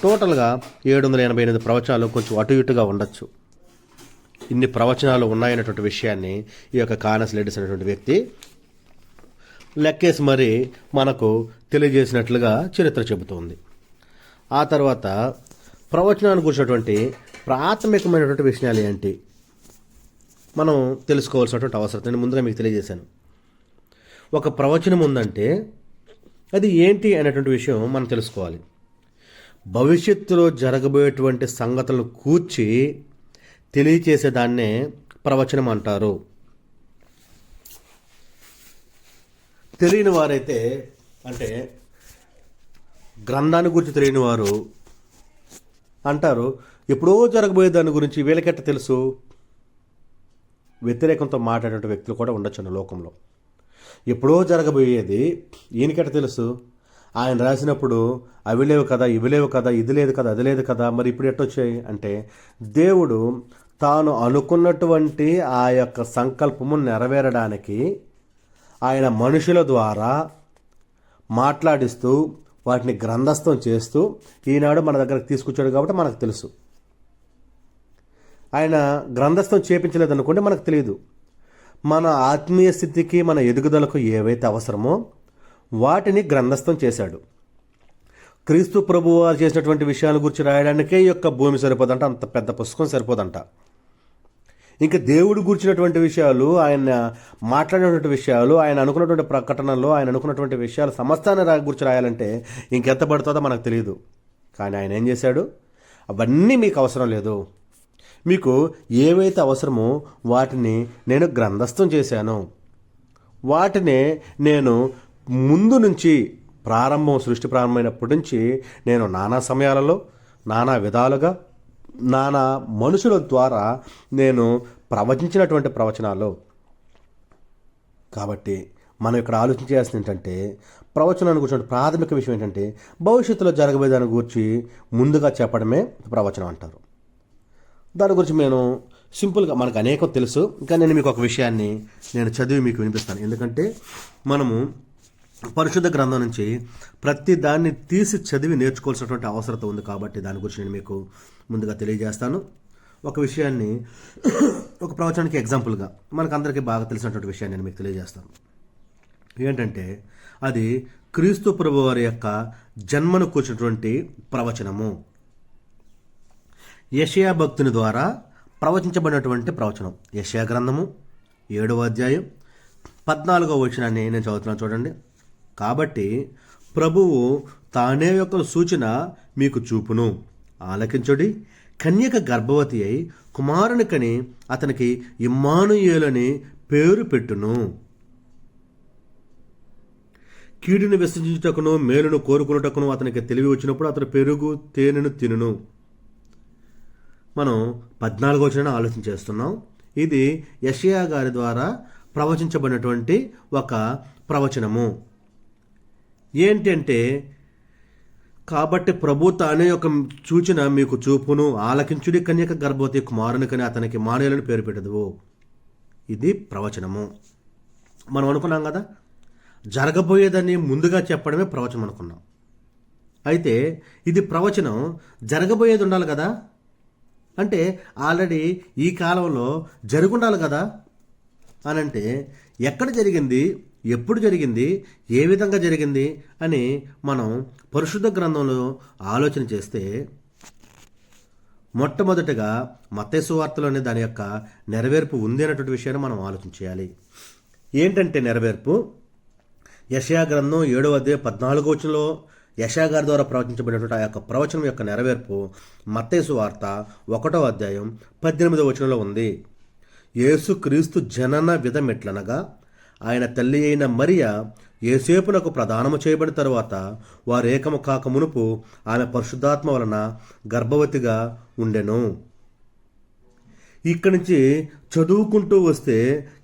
టోటల్గా 788 ప్రవచనాలు, కొంచెం అటు ఇటుగా ఉండొచ్చు. ఇన్ని ప్రవచనాలు ఉన్నాయనేటువంటి విషయాన్ని ఈ యొక్క కానస్ లిడ్డస్ అనేటువంటి వ్యక్తి లెక్కేసి మరి మనకు తెలియజేసినట్లుగా చరిత్ర చెబుతోంది. ఆ తర్వాత ప్రవచనాన్ని గురించినటువంటి ప్రాథమికమైనటువంటి విషయాలు ఏంటి మనం తెలుసుకోవాల్సినటువంటి అవసరం నేను ముందుగా మీకు తెలియజేశాను. ఒక ప్రవచనం ఉందంటే అది ఏంటి అనేటువంటి విషయం మనం తెలుసుకోవాలి. భవిష్యత్తులో జరగబోయేటువంటి సంగతులను కూర్చి తెలియచేసేదాన్నే ప్రవచనం అంటారు. తెలియని వారైతే, అంటే గ్రంథాన్ని గురించి తెలియని వారు అంటారు, ఎప్పుడో జరగబోయే దాని గురించి వీళ్ళకెట్ట తెలుసు? వ్యతిరేకంతో మాట్లాడే వ్యక్తులు కూడా ఉండొచ్చు లోకంలో. ఎప్పుడో జరగబోయేది ఈయనకెట్ట తెలుసు? ఆయన రాసినప్పుడు అవి లేవు కదా, ఇవి లేవు కదా, ఇది లేదు కదా, అది లేదు కదా, మరి ఇప్పుడు ఎట్టొచ్చాయి అంటే దేవుడు తాను అనుకున్నటువంటి ఆ యొక్క సంకల్పము నెరవేరడానికి ఆయన మనుషుల ద్వారా మాట్లాడిస్తూ వాటిని గ్రంథస్థం చేస్తూ ఈనాడు మన దగ్గరకు తీసుకొచ్చాడు కాబట్టి మనకు తెలుసు. ఆయన గ్రంథస్థం చేపించలేదనుకుంటే మనకు తెలియదు. మన ఆత్మీయ స్థితికి, మన ఎదుగుదలకు ఏవైతే అవసరమో వాటిని గ్రంథస్థం చేశాడు. క్రీస్తు ప్రభువు వారు చేసినటువంటి విషయాల గురించి రాయడానికే ఈ యొక్క భూమి సరిపోదంట, అంత పెద్ద పుస్తకం సరిపోదంట. ఇంకా దేవుడు గురించినటువంటి విషయాలు, ఆయన మాట్లాడినటువంటి విషయాలు, ఆయన అనుకున్నటువంటి ప్రకటనలు, ఆయన అనుకున్నటువంటి విషయాలు సమస్తాన్ని గురించి రాయాలంటే ఇంకెంత పడుతుందో మనకు తెలియదు. కానీ ఆయన ఏం చేశాడు? అవన్నీ మీకు అవసరం లేదు. మీకు ఏవైతే అవసరమో వాటిని నేను గ్రంథస్థం చేశాను. వాటినే నేను ముందు నుంచి సృష్టి ప్రారంభమైనప్పటి నుంచి నేను నానా సమయాలలో, నానా విధాలుగా, నానా మనుషుల ద్వారా నేను ప్రవచించినటువంటి ప్రవచనాలు. కాబట్టి మనం ఇక్కడ ఆలోచించాల్సింది ఏంటంటే, ప్రవచనాన్ని గురించి ప్రాథమిక విషయం ఏంటంటే భవిష్యత్తులో జరగబోయే దాని గురించి ముందుగా చెప్పడమే ప్రవచనం అంటారు. దాని గురించి నేను సింపుల్గా, మనకు అనేకం తెలుసు, ఇంకా నేను మీకు ఒక విషయాన్ని నేను చదివి మీకు వినిపిస్తాను. ఎందుకంటే మనము పరిశుద్ధ గ్రంథం నుంచి ప్రతి దాన్ని తీసి చదివి నేర్చుకోవాల్సినటువంటి అవసరం ఉంది. కాబట్టి దాని గురించి నేను మీకు ముందుగా తెలియజేస్తాను. ఒక విషయాన్ని, ఒక ప్రవచనానికి ఎగ్జాంపుల్గా మనకు అందరికీ బాగా తెలిసినటువంటి విషయాన్ని నేను మీకు తెలియజేస్తాను. ఏంటంటే అది క్రీస్తు ప్రభు వారి యొక్క జన్మను కూర్చున్నటువంటి ప్రవచనము. యెషయా భక్తుని ద్వారా ప్రవచించబడినటువంటి ప్రవచనం. యెషయా గ్రంథము 7వ అధ్యాయం 14వ వచనాన్ని నేను చదువుతున్నాను, చూడండి. కాబట్టి ప్రభువు తానే యొక్క సూచన మీకు చూపును, ఆలకించుడి. కన్యక గర్భవతి అయి కుమారుని కని అతనికి ఇమ్మానుయేలని పేరు పెట్టును. కీడుని విసర్జించుటకును మేలును కోరుకున్నటకును అతనికి తెలివి వచ్చినప్పుడు అతను పెరుగు తేనెను తినును. మనం 14వ వచనాన్ని ఆలోచన చేస్తున్నాం. ఇది యెషయా గారి ద్వారా ప్రవచించబడినటువంటి ఒక ప్రవచనము. ఏంటంటే, కాబట్టి ప్రభు తానే ఒక సూచన మీకు చూపును, ఆలకించుడి. కన్యక గర్భవతి కుమారుని కని అతనికి ఇమ్మానుయేలని పేరు పెట్టదు. ఇది ప్రవచనము. మనం అనుకున్నాం కదా, జరగబోయేదని ముందుగా చెప్పడమే ప్రవచనం అనుకున్నాం. అయితే ఇది ప్రవచనం, జరగబోయేది ఉండాలి కదా, అంటే ఆల్రెడీ ఈ కాలంలో జరుగుండాలి కదా అని అంటే, ఎక్కడ జరిగింది, ఎప్పుడు జరిగింది, ఏ విధంగా జరిగింది అని మనం పరిశుద్ధ గ్రంథంలో ఆలోచన చేస్తే, మొట్టమొదటిగా మత్తయి సువార్తలోనే దాని యొక్క నెరవేర్పు ఉంది అన్నటువంటి విషయాన్ని మనం ఆలోచన చేయాలి. ఏంటంటే నెరవేర్పు, యెషయా గ్రంథం 7వ అధ్యాయం 14వ వచనంలో యెషయా గారి ద్వారా ప్రవచించబడినటువంటి ఆ యొక్క ప్రవచనం యొక్క నెరవేర్పు మత్తయి సువార్త 1వ అధ్యాయం 18వ వచనంలో ఉంది. యేసు క్రీస్తు జనన విధమెట్లనగా, ఆయన తల్లి అయిన మరియ యోసేపునకు ప్రదానము చేయబడిన తరువాత వారు ఏకము కాక మునుపు ఆమె పరిశుద్ధాత్మ వలన గర్భవతిగా ఉండెను. ఇక్కడి నుంచి చదువుకుంటూ వస్తే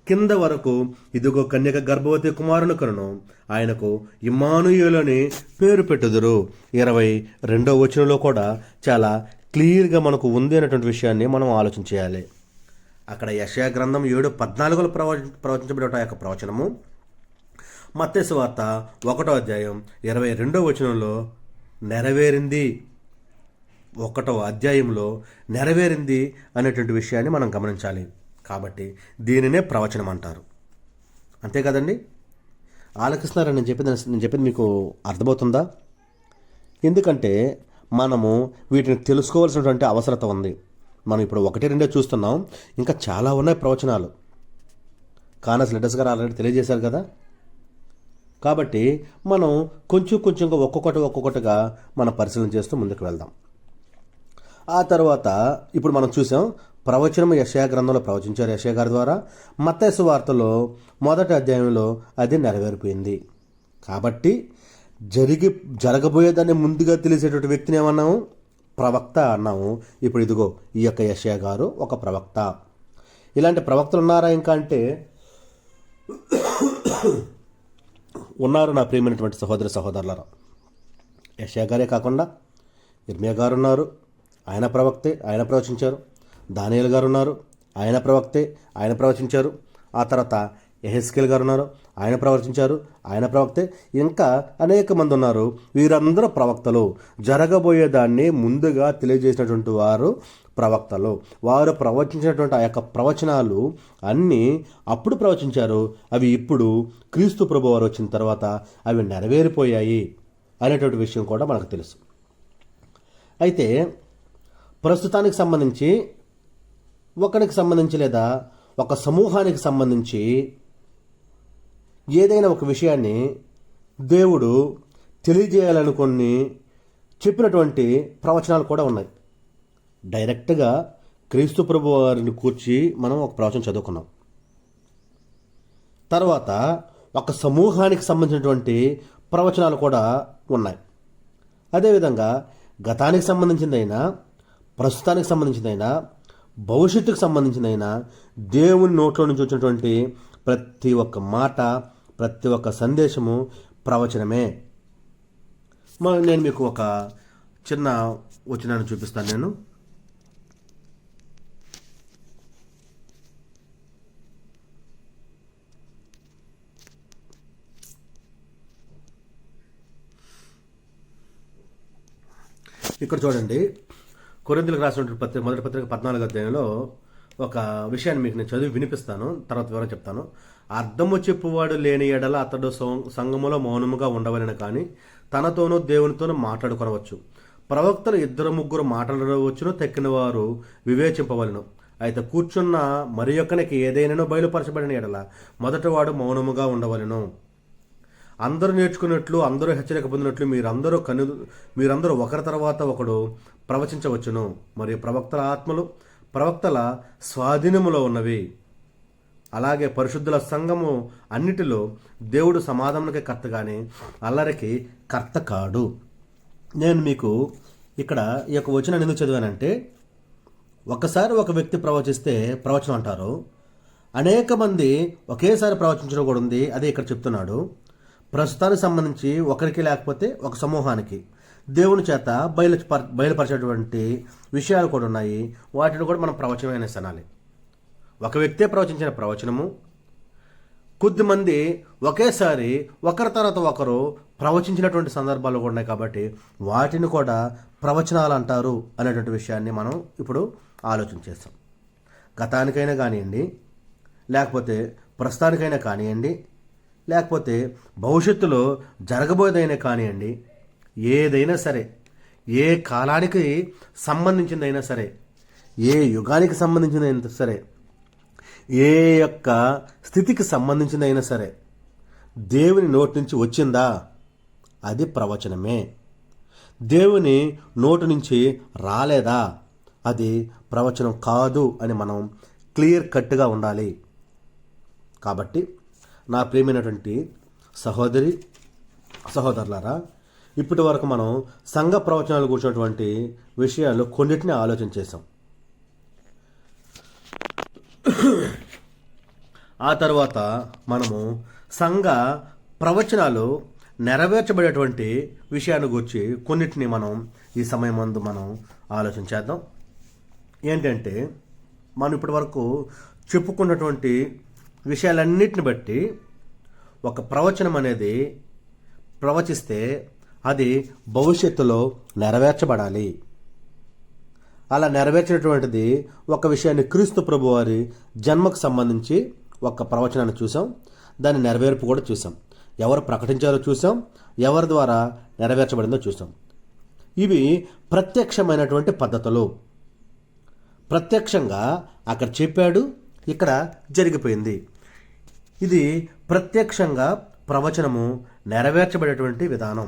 కింద వరకు, ఇదిగో కన్యక గర్భవతి కుమారుని కనును, ఆయనకు ఇమ్మానుయేలని పేరు పెట్టుదురు. 22వ వచనంలో కూడా చాలా క్లియర్గా మనకు ఉంది అనేటువంటి విషయాన్ని మనం ఆలోచన చేయాలి. అక్కడ యెషయా గ్రంథం 7:14లో ప్రవచించబడే యొక్క ప్రవచనము మత్తయి సువార్త 1వ అధ్యాయం 22వ వచనంలో నెరవేరింది. 1వ అధ్యాయంలో నెరవేరింది అనేటువంటి విషయాన్ని మనం గమనించాలి. కాబట్టి దీనినే ప్రవచనం అంటారు. అంతే కదండి? ఆలకిస్తున్నారని నేను చెప్పింది మీకు అర్థమవుతుందా? ఎందుకంటే మనము వీటిని తెలుసుకోవాల్సినటువంటి అవసరత ఉంది. మనం ఇప్పుడు 1-2 చూస్తున్నాం, ఇంకా చాలా ఉన్నాయి ప్రవచనాలు. కానస్ లెటర్స్ గారు ఆల్రెడీ తెలియజేశారు కదా. కాబట్టి మనం కొంచెంగా ఒక్కొక్కటిగా మనం పరిశీలన చేస్తూ ముందుకు వెళ్దాం. ఆ తర్వాత ఇప్పుడు మనం చూసాం, ప్రవచనం యెషయా గ్రంథంలో ప్రవచించారు యెషయా గారి ద్వారా. మత్తయి సువార్తలో 1వ అధ్యాయంలో అది నెరవేరిపోయింది. కాబట్టి జరగబోయేదాన్ని ముందుగా తెలిసేటువంటి వ్యక్తిని ఏమన్నాము? ప్రవక్త అన్నాము. ఇప్పుడు ఇదిగో ఈ యొక్క యెషయా గారు ఒక ప్రవక్త. ఇలాంటి ప్రవక్తలు ఉన్నారా ఇంకా అంటే ఉన్నారు నా ప్రియమైనటువంటి సహోదరులారా. యెషయా గారే కాకుండా ఇర్మియా గారు ఉన్నారు, ఆయన ప్రవక్తే, ఆయన ప్రవచించారు. దానియేలు గారు ఉన్నారు, ఆయన ప్రవక్తే, ఆయన ప్రవచించారు. ఆ తర్వాత యెహెజ్కేలు గారు ఉన్నారు, ఆయన ప్రవచించారు, ఆయన ప్రవక్తే. ఇంకా అనేక మంది ఉన్నారు. వీరందరూ ప్రవక్తలు. జరగబోయేదాన్ని ముందుగా తెలియజేసినటువంటి వారు ప్రవక్తలు. వారు ప్రవచించినటువంటి ఆ యొక్క ప్రవచనాలు అన్నీ అప్పుడు ప్రవచించారు. అవి ఇప్పుడు క్రీస్తు ప్రభు వారు వచ్చిన తర్వాత అవి నెరవేరిపోయాయి అనేటువంటి విషయం కూడా మనకు తెలుసు. అయితే ప్రస్తుతానికి సంబంధించి ఒకరికి సంబంధించి లేదా ఒక సమూహానికి సంబంధించి ఏదైనా ఒక విషయాన్ని దేవుడు తెలియజేయాలనుకొని చెప్పినటువంటి ప్రవచనాలు కూడా ఉన్నాయి. డైరెక్ట్గా క్రీస్తు ప్రభు వారిని కూర్చి మనం ఒక ప్రవచనం చదువుకున్నాం. తర్వాత ఒక సమూహానికి సంబంధించినటువంటి ప్రవచనాలు కూడా ఉన్నాయి. అదేవిధంగా గతానికి సంబంధించిందైనా, ప్రస్తుతానికి సంబంధించిందైనా, భవిష్యత్తుకు సంబంధించిందైనా దేవుని నోట్లో నుంచి వచ్చినటువంటి ప్రతి ఒక్క మాట, ప్రతి ఒక్క సందేశము ప్రవచనమే. నేను మీకు ఒక చిన్న వచనాన్ని చూపిస్తాను. నేను ఇక్కడ చూడండి, కొరింథీయులకు రాసినటువంటి పత్రిక మొదటి పత్రిక 14వ అధ్యాయంలో ఒక విషయాన్ని మీకు నేను చదివి వినిపిస్తాను, తర్వాత వివరం చెప్తాను. అర్థము చెప్పువాడు లేని ఎడల అతడు సంఘములో మౌనముగా ఉండవలెను, కానీ తనతోనూ దేవునితోనూ మాట్లాడుకొనవచ్చు. ప్రవక్తలు 2-3 మాట్లాడవచ్చును, తక్కిన వారు వివేచింపవలను. అయితే కూర్చున్న మరి ఒక్కనికి ఏదైనానో బయలుపరచబడిన ఎడల మొదటివాడు మౌనముగా ఉండవలెను. అందరూ నేర్చుకున్నట్లు, అందరూ హెచ్చరిక పొందినట్లు మీరందరూ ఒకరి తర్వాత ఒకడు ప్రవచించవచ్చును. మరియు ప్రవక్తల ఆత్మలు ప్రవక్తల స్వాధీనములో ఉన్నవి. అలాగే పరిశుద్ధుల సంఘము అన్నిటిలో దేవుడు సమాధానానికి కర్త కానీ అల్లరికి కర్త కాడు. నేను మీకు ఇక్కడ ఈ యొక్క వచనాన్ని ఎందుకు చదివానంటే, ఒకసారి ఒక వ్యక్తి ప్రవచిస్తే ప్రవచనం అంటారు. అనేక మంది ఒకేసారి ప్రవచించడం కూడా ఉంది. అదే ఇక్కడ చెప్తున్నాడు. ప్రస్తుతానికి సంబంధించి ఒకరికి లేకపోతే ఒక సమూహానికి దేవుని చేత బయలుపరిచేటువంటి విషయాలు కూడా ఉన్నాయి. వాటిని కూడా మనం ప్రవచనం అనేసి అనాలి. ఒక వ్యక్తే ప్రవచించిన ప్రవచనము, కొద్దిమంది ఒకేసారి ఒకరి తర్వాత ఒకరు ప్రవచించినటువంటి సందర్భాలు కూడా ఉన్నాయి. కాబట్టి వాటిని కూడా ప్రవచనాలు అంటారు అనేటువంటి విషయాన్ని మనం ఇప్పుడు ఆలోచన చేస్తాం. గతానికైనా కానివ్వండి, లేకపోతే ప్రస్తుతానికైనా కానివ్వండి, లేకపోతే భవిష్యత్తులో జరగబోయేదైనా కానివ్వండి, ఏదైనా సరే, ఏ కాలానికి సంబంధించిందైనా సరే, ఏ యుగానికి సంబంధించిందైనా సరే, ఏ యొక్క స్థితికి సంబంధించిందైనా సరే, దేవుని నోటి నుంచి వచ్చిందా అది ప్రవచనమే. దేవుని నోటి నుంచి రాలేదా అది ప్రవచనం కాదు అని మనం క్లియర్ కట్గా ఉండాలి. కాబట్టి నా ప్రియమైనటువంటి సహోదరి సహోదరులారా, ఇప్పటి వరకు మనం సంఘ ప్రవచనాలు కూర్చున్నటువంటి విషయాలు కొన్నిటిని ఆలోచన చేసాం. ఆ తర్వాత మనము సంఘ ప్రవచనాలు నెరవేర్చబడేటువంటి విషయాన్ని గురించి కొన్నిటిని మనం ఈ సమయం ముందు మనం ఆలోచన చేద్దాం. ఏంటంటే, మనం ఇప్పటి వరకు చెప్పుకున్నటువంటి విషయాలన్నిటిని బట్టి ఒక ప్రవచనం అనేది ప్రవచిస్తే అది భవిష్యత్తులో నెరవేర్చబడాలి. అలా నెరవేర్చినటువంటిది ఒక విషయాన్ని క్రీస్తు ప్రభు వారి జన్మకు సంబంధించి ఒక ప్రవచనాన్ని చూసాం. దాని నెరవేర్పు కూడా చూసాం. ఎవరు ప్రకటించారో చూసాం, ఎవరి ద్వారా నెరవేర్చబడిందో చూసాం. ఇవి ప్రత్యక్షమైనటువంటి పద్ధతులు. ప్రత్యక్షంగా అక్కడ చెప్పాడు, ఇక్కడ జరిగిపోయింది. ఇది ప్రత్యక్షంగా ప్రవచనము నెరవేర్చబడేటువంటి విధానం.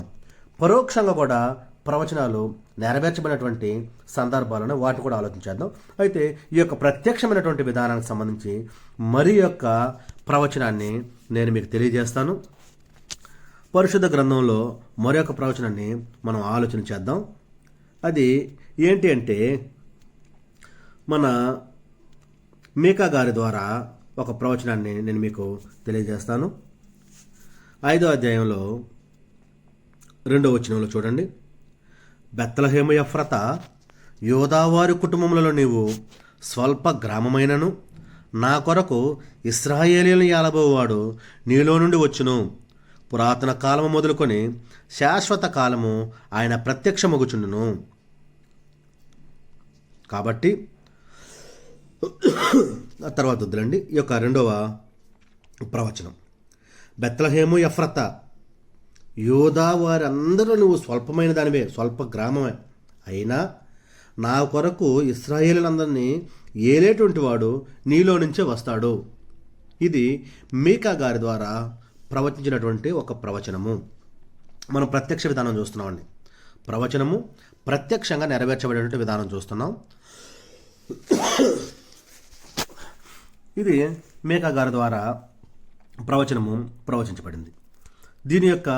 పరోక్షంగా కూడా ప్రవచనాలు నెరవేర్చబడినటువంటి సందర్భాలను వాటిని కూడా ఆలోచించేద్దాం. అయితే ఈ యొక్క ప్రత్యక్షమైనటువంటి విధానానికి సంబంధించి మరి యొక్క ప్రవచనాన్ని నేను మీకు తెలియజేస్తాను. పరిశుద్ధ గ్రంథంలో మరొక ప్రవచనాన్ని మనం ఆలోచన చేద్దాం. అది ఏంటి అంటే, మన మీకా గారి ద్వారా ఒక ప్రవచనాన్ని నేను మీకు తెలియజేస్తాను. 5వ అధ్యాయంలో 2వ వచనంలో చూడండి. బెత్లెహేము ఎఫ్రతా, యోదావారి కుటుంబములలో నీవు స్వల్ప గ్రామమైనను నా కొరకు ఇశ్రాయేలీయులను ఏలబోవాడు నీలో నుండి వచ్చును. పురాతన కాలము మొదలుకొని శాశ్వత కాలము ఆయన ప్రత్యక్షమగుచుండును. కాబట్టి తర్వాత వద్దులండి. ఈ యొక్క రెండవ ప్రవచనం, బెత్లెహేము ఎఫ్రతా, యోధా వారందరూ నువ్వు స్వల్పమైన దానివే, స్వల్ప గ్రామమే, అయినా నా కొరకు ఇశ్రాయేలులందరినీ ఏలేటువంటి వాడు నీలో నుంచే వస్తాడు. ఇది మీకా గారి ద్వారా ప్రవచించినటువంటి ఒక ప్రవచనము. మనం ప్రత్యక్ష విధానం చూస్తున్నామండి. ప్రవచనము ప్రత్యక్షంగా నెరవేర్చబడేటువంటి విధానం చూస్తున్నాం. ఇది మీకా గారి ద్వారా ప్రవచనము ప్రవచించబడింది. దీని యొక్క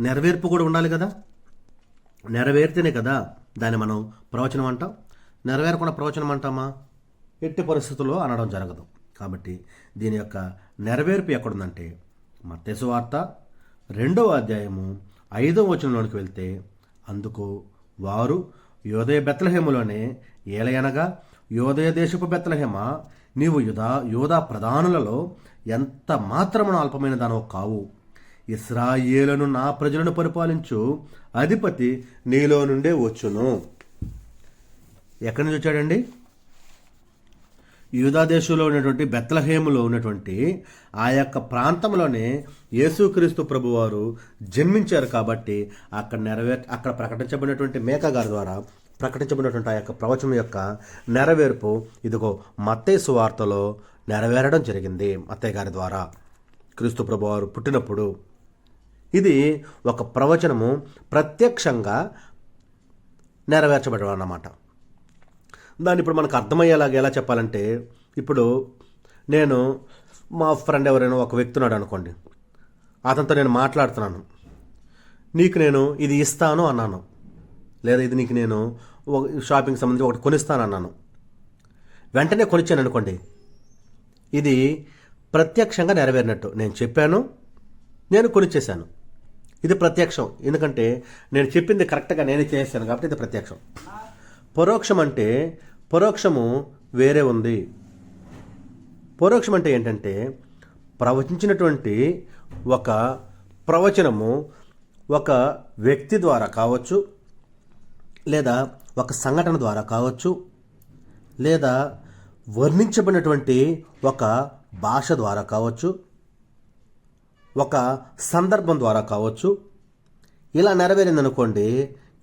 నెరవేర్పు కూడా ఉండాలి కదా. నెరవేరితేనే కదా దాన్ని మనం ప్రవచనం అంటాం. నెరవేరకుండా ప్రవచనం అంటామా? ఎట్టి పరిస్థితుల్లో అనడం జరగదు. కాబట్టి దీని యొక్క నెరవేర్పు ఎక్కడుందంటే మత్తయి సువార్త 2వ అధ్యాయము 5వ వచనంలోనికి వెళ్తే, అందుకు వారు యోదయ బెత్లెహేములోనే, ఏలయనగా యోదయ దేశపు బెత్లెహేమా, నీవు యోధా ప్రధానులలో ఎంత మాత్రమున అల్పమైన దానో కావు. ఇశ్రాయేలును నా ప్రజలను పరిపాలించు అధిపతి నీలో నుండే వచ్చును. ఎక్కడి నుంచి వచ్చాడండి? యూదా దేశంలో ఉన్నటువంటి బెత్లెహేములో ఉన్నటువంటి ఆ యొక్క ప్రాంతంలోనే యేసుక్రీస్తు ప్రభువారు జన్మించారు. కాబట్టి అక్కడ ప్రకటించబడినటువంటి మీకా గారి ద్వారా ప్రకటించబడినటువంటి ఆ యొక్క ప్రవచనం యొక్క నెరవేర్పు ఇదిగో మత్తయి సువార్తలో నెరవేరడం జరిగింది. మత్తయి గారి ద్వారా క్రీస్తు ప్రభువారు పుట్టినప్పుడు ఇది ఒక ప్రవచనము ప్రత్యక్షంగా నెరవేర్చబడడం అన్నమాట. దాన్ని ఇప్పుడు మనకు అర్థమయ్యేలాగా ఎలా చెప్పాలంటే, ఇప్పుడు నేను మా ఫ్రెండ్ ఎవరైనా ఒక వ్యక్తి ఉన్నాడు అనుకోండి, అతనితో నేను మాట్లాడుతున్నాను, నీకు నేను ఇది ఇస్తాను అన్నాను, లేదా ఇది నీకు నేను షాపింగ్ సంబంధించి ఒకటి కొనిస్తాను అన్నాను. వెంటనే కొనిచ్చాను అనుకోండి, ఇది ప్రత్యక్షంగా నెరవేరినట్టు. నేను చెప్పాను, నేను కొనిచ్చేశాను. ఇది ప్రత్యక్షం. ఎందుకంటే నేను చెప్పింది కరెక్ట్గా నేనే చేశాను కాబట్టి ఇది ప్రత్యక్షం. పరోక్షం అంటే, పరోక్షము వేరే ఉంది. పరోక్షం అంటే ఏంటంటే, ప్రవచించినటువంటి ఒక ప్రవచనము ఒక వ్యక్తి ద్వారా కావచ్చు, లేదా ఒక సంఘటన ద్వారా కావచ్చు, లేదా వర్ణించబడినటువంటి ఒక భాష ద్వారా కావచ్చు, ఒక సందర్భం ద్వారా కావచ్చు. ఇలా నెరవేరిందనుకోండి,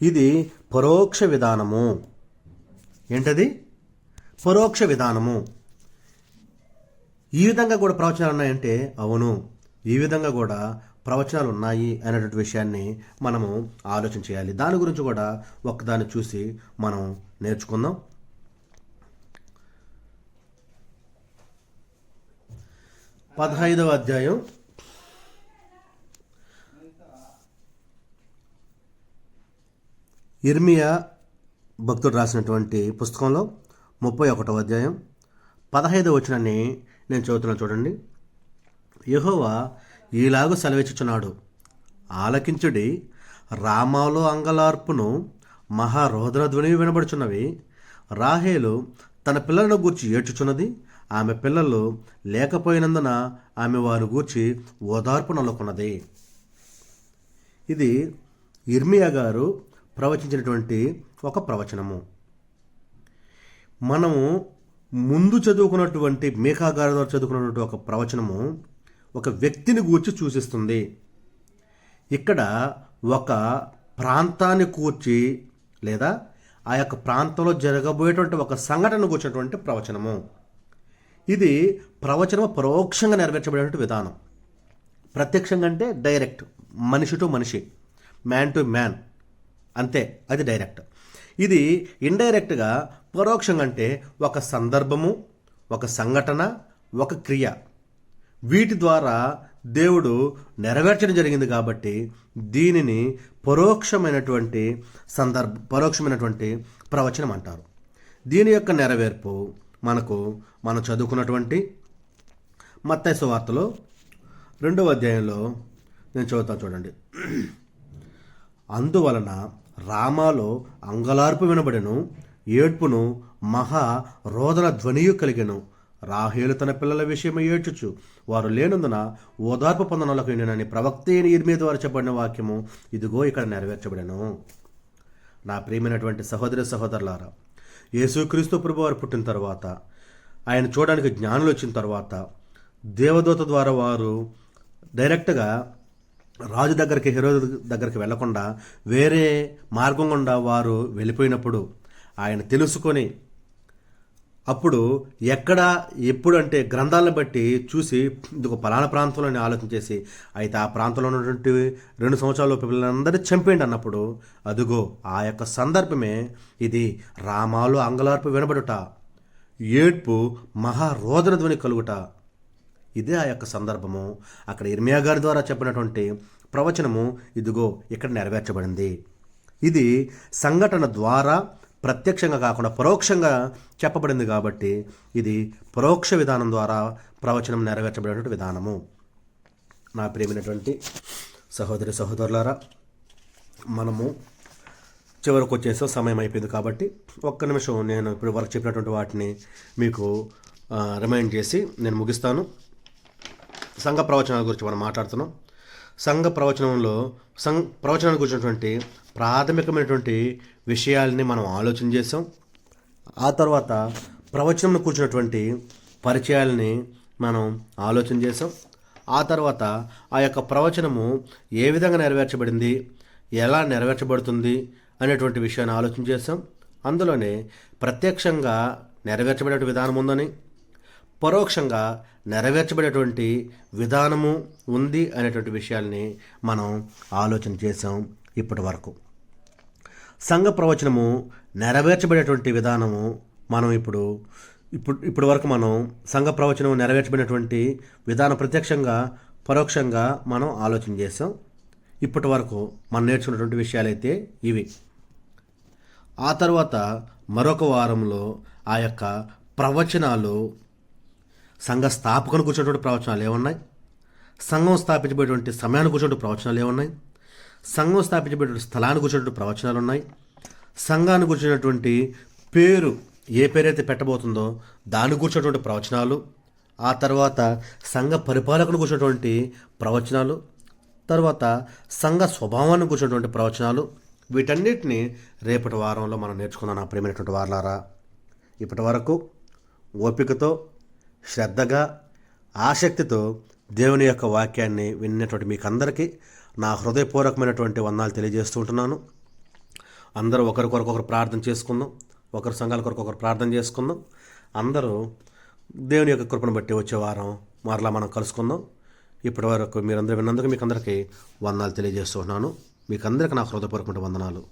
ఇది పరోక్ష విధానము. ఏంటది? పరోక్ష విధానము. ఈ విధంగా కూడా ప్రవచనాలు ఉన్నాయంటే, అవును, ఈ విధంగా కూడా ప్రవచనాలు ఉన్నాయి అనేటువంటి విషయాన్ని మనము ఆలోచన చేయాలి. దాని గురించి కూడా ఒకదాన్ని చూసి మనం నేర్చుకుందాం. 15వ అధ్యాయం 'ఇర్మియా భక్తుడు రాసినటువంటి పుస్తకంలో 31వ అధ్యాయం 15వ వచనాన్ని నేను చదువుతున్నాను చూడండి. యెహోవా ఈలాగు సెలవిచ్చుచున్నాడు, ఆలకించుడి, రామాలో అంగలార్పును మహారోదన ధ్వని వినబడుచున్నవి. రాహేలు తన పిల్లలను గూర్చి ఏడ్చుచున్నది, ఆమె పిల్లలు లేకపోయినందున ఆమె వారు గూర్చి ఓదార్పు నల్లుకున్నది. ఇది ఇర్మియా గారు ప్రవచించినటువంటి ఒక ప్రవచనము. మనము ముందు చదువుకున్నటువంటి మీకా గారి ద్వారా చదువుకున్నటువంటి ఒక ప్రవచనము ఒక వ్యక్తిని గూర్చి సూచిస్తుంది. ఇక్కడ ఒక ప్రాంతాన్ని కూర్చి లేదా ఆ యొక్క ప్రాంతంలో జరగబోయేటువంటి ఒక సంఘటన కూర్చున్నటువంటి ప్రవచనము. ఇది ప్రవచనము పరోక్షంగా నెరవేర్చబడేటువంటి విధానం. ప్రత్యక్షంగా అంటే డైరెక్ట్, మనిషి టు మనిషి, మ్యాన్ టు మ్యాన్, అంతే, అది డైరెక్ట్. ఇది ఇండైరెక్ట్గా, పరోక్షంగా అంటే ఒక సందర్భము, ఒక సంఘటన, ఒక క్రియ, వీటి ద్వారా దేవుడు నెరవేర్చడం జరిగింది. కాబట్టి దీనిని పరోక్షమైనటువంటి పరోక్షమైనటువంటి ప్రవచనం అంటారు. దీని యొక్క నెరవేర్పు మనం చదువుకున్నటువంటి మత్తయి సువార్తలో 2వ అధ్యాయంలో నేను చదువుతాను చూడండి. అందువలన రామాలో అంగలార్పు వినబడెను, ఏడ్పును మహా రోదన ధ్వనియు కలిగెను. రాహేలు తన పిల్లల విషయమై ఏడ్చుచు వారు లేనందున ఓదార్పు పొందనలకు నేనని ప్రవక్త అయిన ఇర్మీయా ద్వారా చెప్పబడిన వాక్యము ఇదిగో ఇక్కడ నెరవేర్చబడెను. నా ప్రియమైనటువంటి సహోదరి సహోదరులారా, యేసుక్రీస్తు ప్రభువారు పుట్టిన తర్వాత, ఆయన చూడడానికి జ్ఞానులు వచ్చిన తర్వాత, దేవదూత ద్వారా వారు డైరెక్ట్గా రాజు దగ్గరికి, హెరోదు దగ్గరికి వెళ్లకుండా వేరే మార్గం గుండా వారు వెళ్ళిపోయినప్పుడు ఆయన తెలుసుకొని, అప్పుడు ఎక్కడ ఎప్పుడు అంటే గ్రంథాలను బట్టి చూసి ఇది ఒక పలానా ప్రాంతంలోనే ఆలోచన చేసి, అయితే ఆ ప్రాంతంలో ఉన్నటువంటి 2 సంవత్సరాల పిల్లలందరినీ చంపేయండి అన్నప్పుడు, అదుగో ఆ యొక్క సందర్భమే ఇది. రామాలు అంగలార్పు వినబడుట, ఏడ్పు మహారోదన ధ్వని కలుగుట, ఇదే ఆ యొక్క సందర్భము. అక్కడ ఇర్మియా గారి ద్వారా చెప్పినటువంటి ప్రవచనము ఇదిగో ఇక్కడ నెరవేర్చబడింది. ఇది సంఘటన ద్వారా ప్రత్యక్షంగా కాకుండా పరోక్షంగా చెప్పబడింది కాబట్టి ఇది పరోక్ష విధానం ద్వారా ప్రవచనం నెరవేర్చబడినటువంటి విధానము. నా ప్రియమైనటువంటి సహోదరి సహోదరులారా, మనము చివరకు వచ్చేసే సమయం అయిపోయింది కాబట్టి ఒక్క నిమిషం నేను ఇప్పుడు వరకు చెప్పినటువంటి వాటిని మీకు రిమైండ్ చేసి నేను ముగిస్తాను. సంఘ ప్రవచనాల గురించి మనం మాట్లాడుతున్నాం. సంఘ ప్రవచనంలో ప్రవచనాన్ని గురించినటువంటి ప్రాథమికమైనటువంటి విషయాల్ని మనం ఆలోచన చేసాం. ఆ తర్వాత ప్రవచనంను కూర్చున్నటువంటి పరిచయాలని మనం ఆలోచన చేసాం. ఆ తర్వాత ఆ యొక్క ప్రవచనము ఏ విధంగా నెరవేర్చబడింది, ఎలా నెరవేర్చబడుతుంది అనేటువంటి విషయాన్ని ఆలోచన చేసాం. అందులోనే ప్రత్యక్షంగా నెరవేర్చబడే విధానం ఉందని, పరోక్షంగా నెరవేర్చబడేటువంటి విధానము ఉంది అనేటువంటి విషయాల్ని మనం ఆలోచన చేసాం. ఇప్పటి వరకు సంఘ ప్రవచనము నెరవేర్చబడేటువంటి విధానము మనం ఇప్పటి వరకు మనం సంఘ ప్రవచనం నెరవేర్చబడినటువంటి విధానం ప్రత్యక్షంగా పరోక్షంగా మనం ఆలోచన చేసాం. ఇప్పటి వరకు మనం నేర్చుకున్నటువంటి విషయాలైతే ఇవి. ఆ తర్వాత మరొక వారంలో ఆ యొక్క ప్రవచనాలు, సంఘ స్థాపకను కూర్చున్నటువంటి ప్రవచనాలు ఏమున్నాయి, సంఘం స్థాపించబడేటువంటి సమయాన్ని కూర్చున్నటువంటి ప్రవచనాలు ఏమున్నాయి, సంఘం స్థాపించబడేటువంటి స్థలాన్ని కూర్చున్నటువంటి ప్రవచనాలు ఉన్నాయి, సంఘాన్ని కూర్చున్నటువంటి పేరు ఏ పేరైతే పెట్టబోతుందో దాన్ని కూర్చున్నటువంటి ప్రవచనాలు, ఆ తర్వాత సంఘ పరిపాలకును కూర్చున్నటువంటి ప్రవచనాలు, తర్వాత సంఘ స్వభావాన్ని కూర్చున్నటువంటి ప్రవచనాలు, వీటన్నిటిని రేపటి వారంలో మనం నేర్చుకుందాం. నా ప్రియమైనటువంటి వారలారా, ఇప్పటి వరకు ఓపికతో, శ్రద్ధగా, ఆసక్తితో దేవుని యొక్క వాక్యాన్ని విన్నటువంటి మీకు అందరికీ నా హృదయపూర్వకమైనటువంటి వందనాలు తెలియజేస్తూ ఉంటున్నాను. అందరూ ఒకరికొరకొకరు ప్రార్థన చేసుకుందాం, ఒకరి సంఘాల కొరకు ఒకరు ప్రార్థన చేసుకుందాం. అందరూ దేవుని యొక్క కృపను బట్టి వచ్చే వారం మరలా మనం కలుసుకుందాం. ఇప్పటి వరకు మీరందరూ విన్నందుకు మీకు అందరికీ వందనాలు తెలియజేస్తున్నాను. మీకు అందరికీ నా హృదయపూర్వకమైన వందనాలు.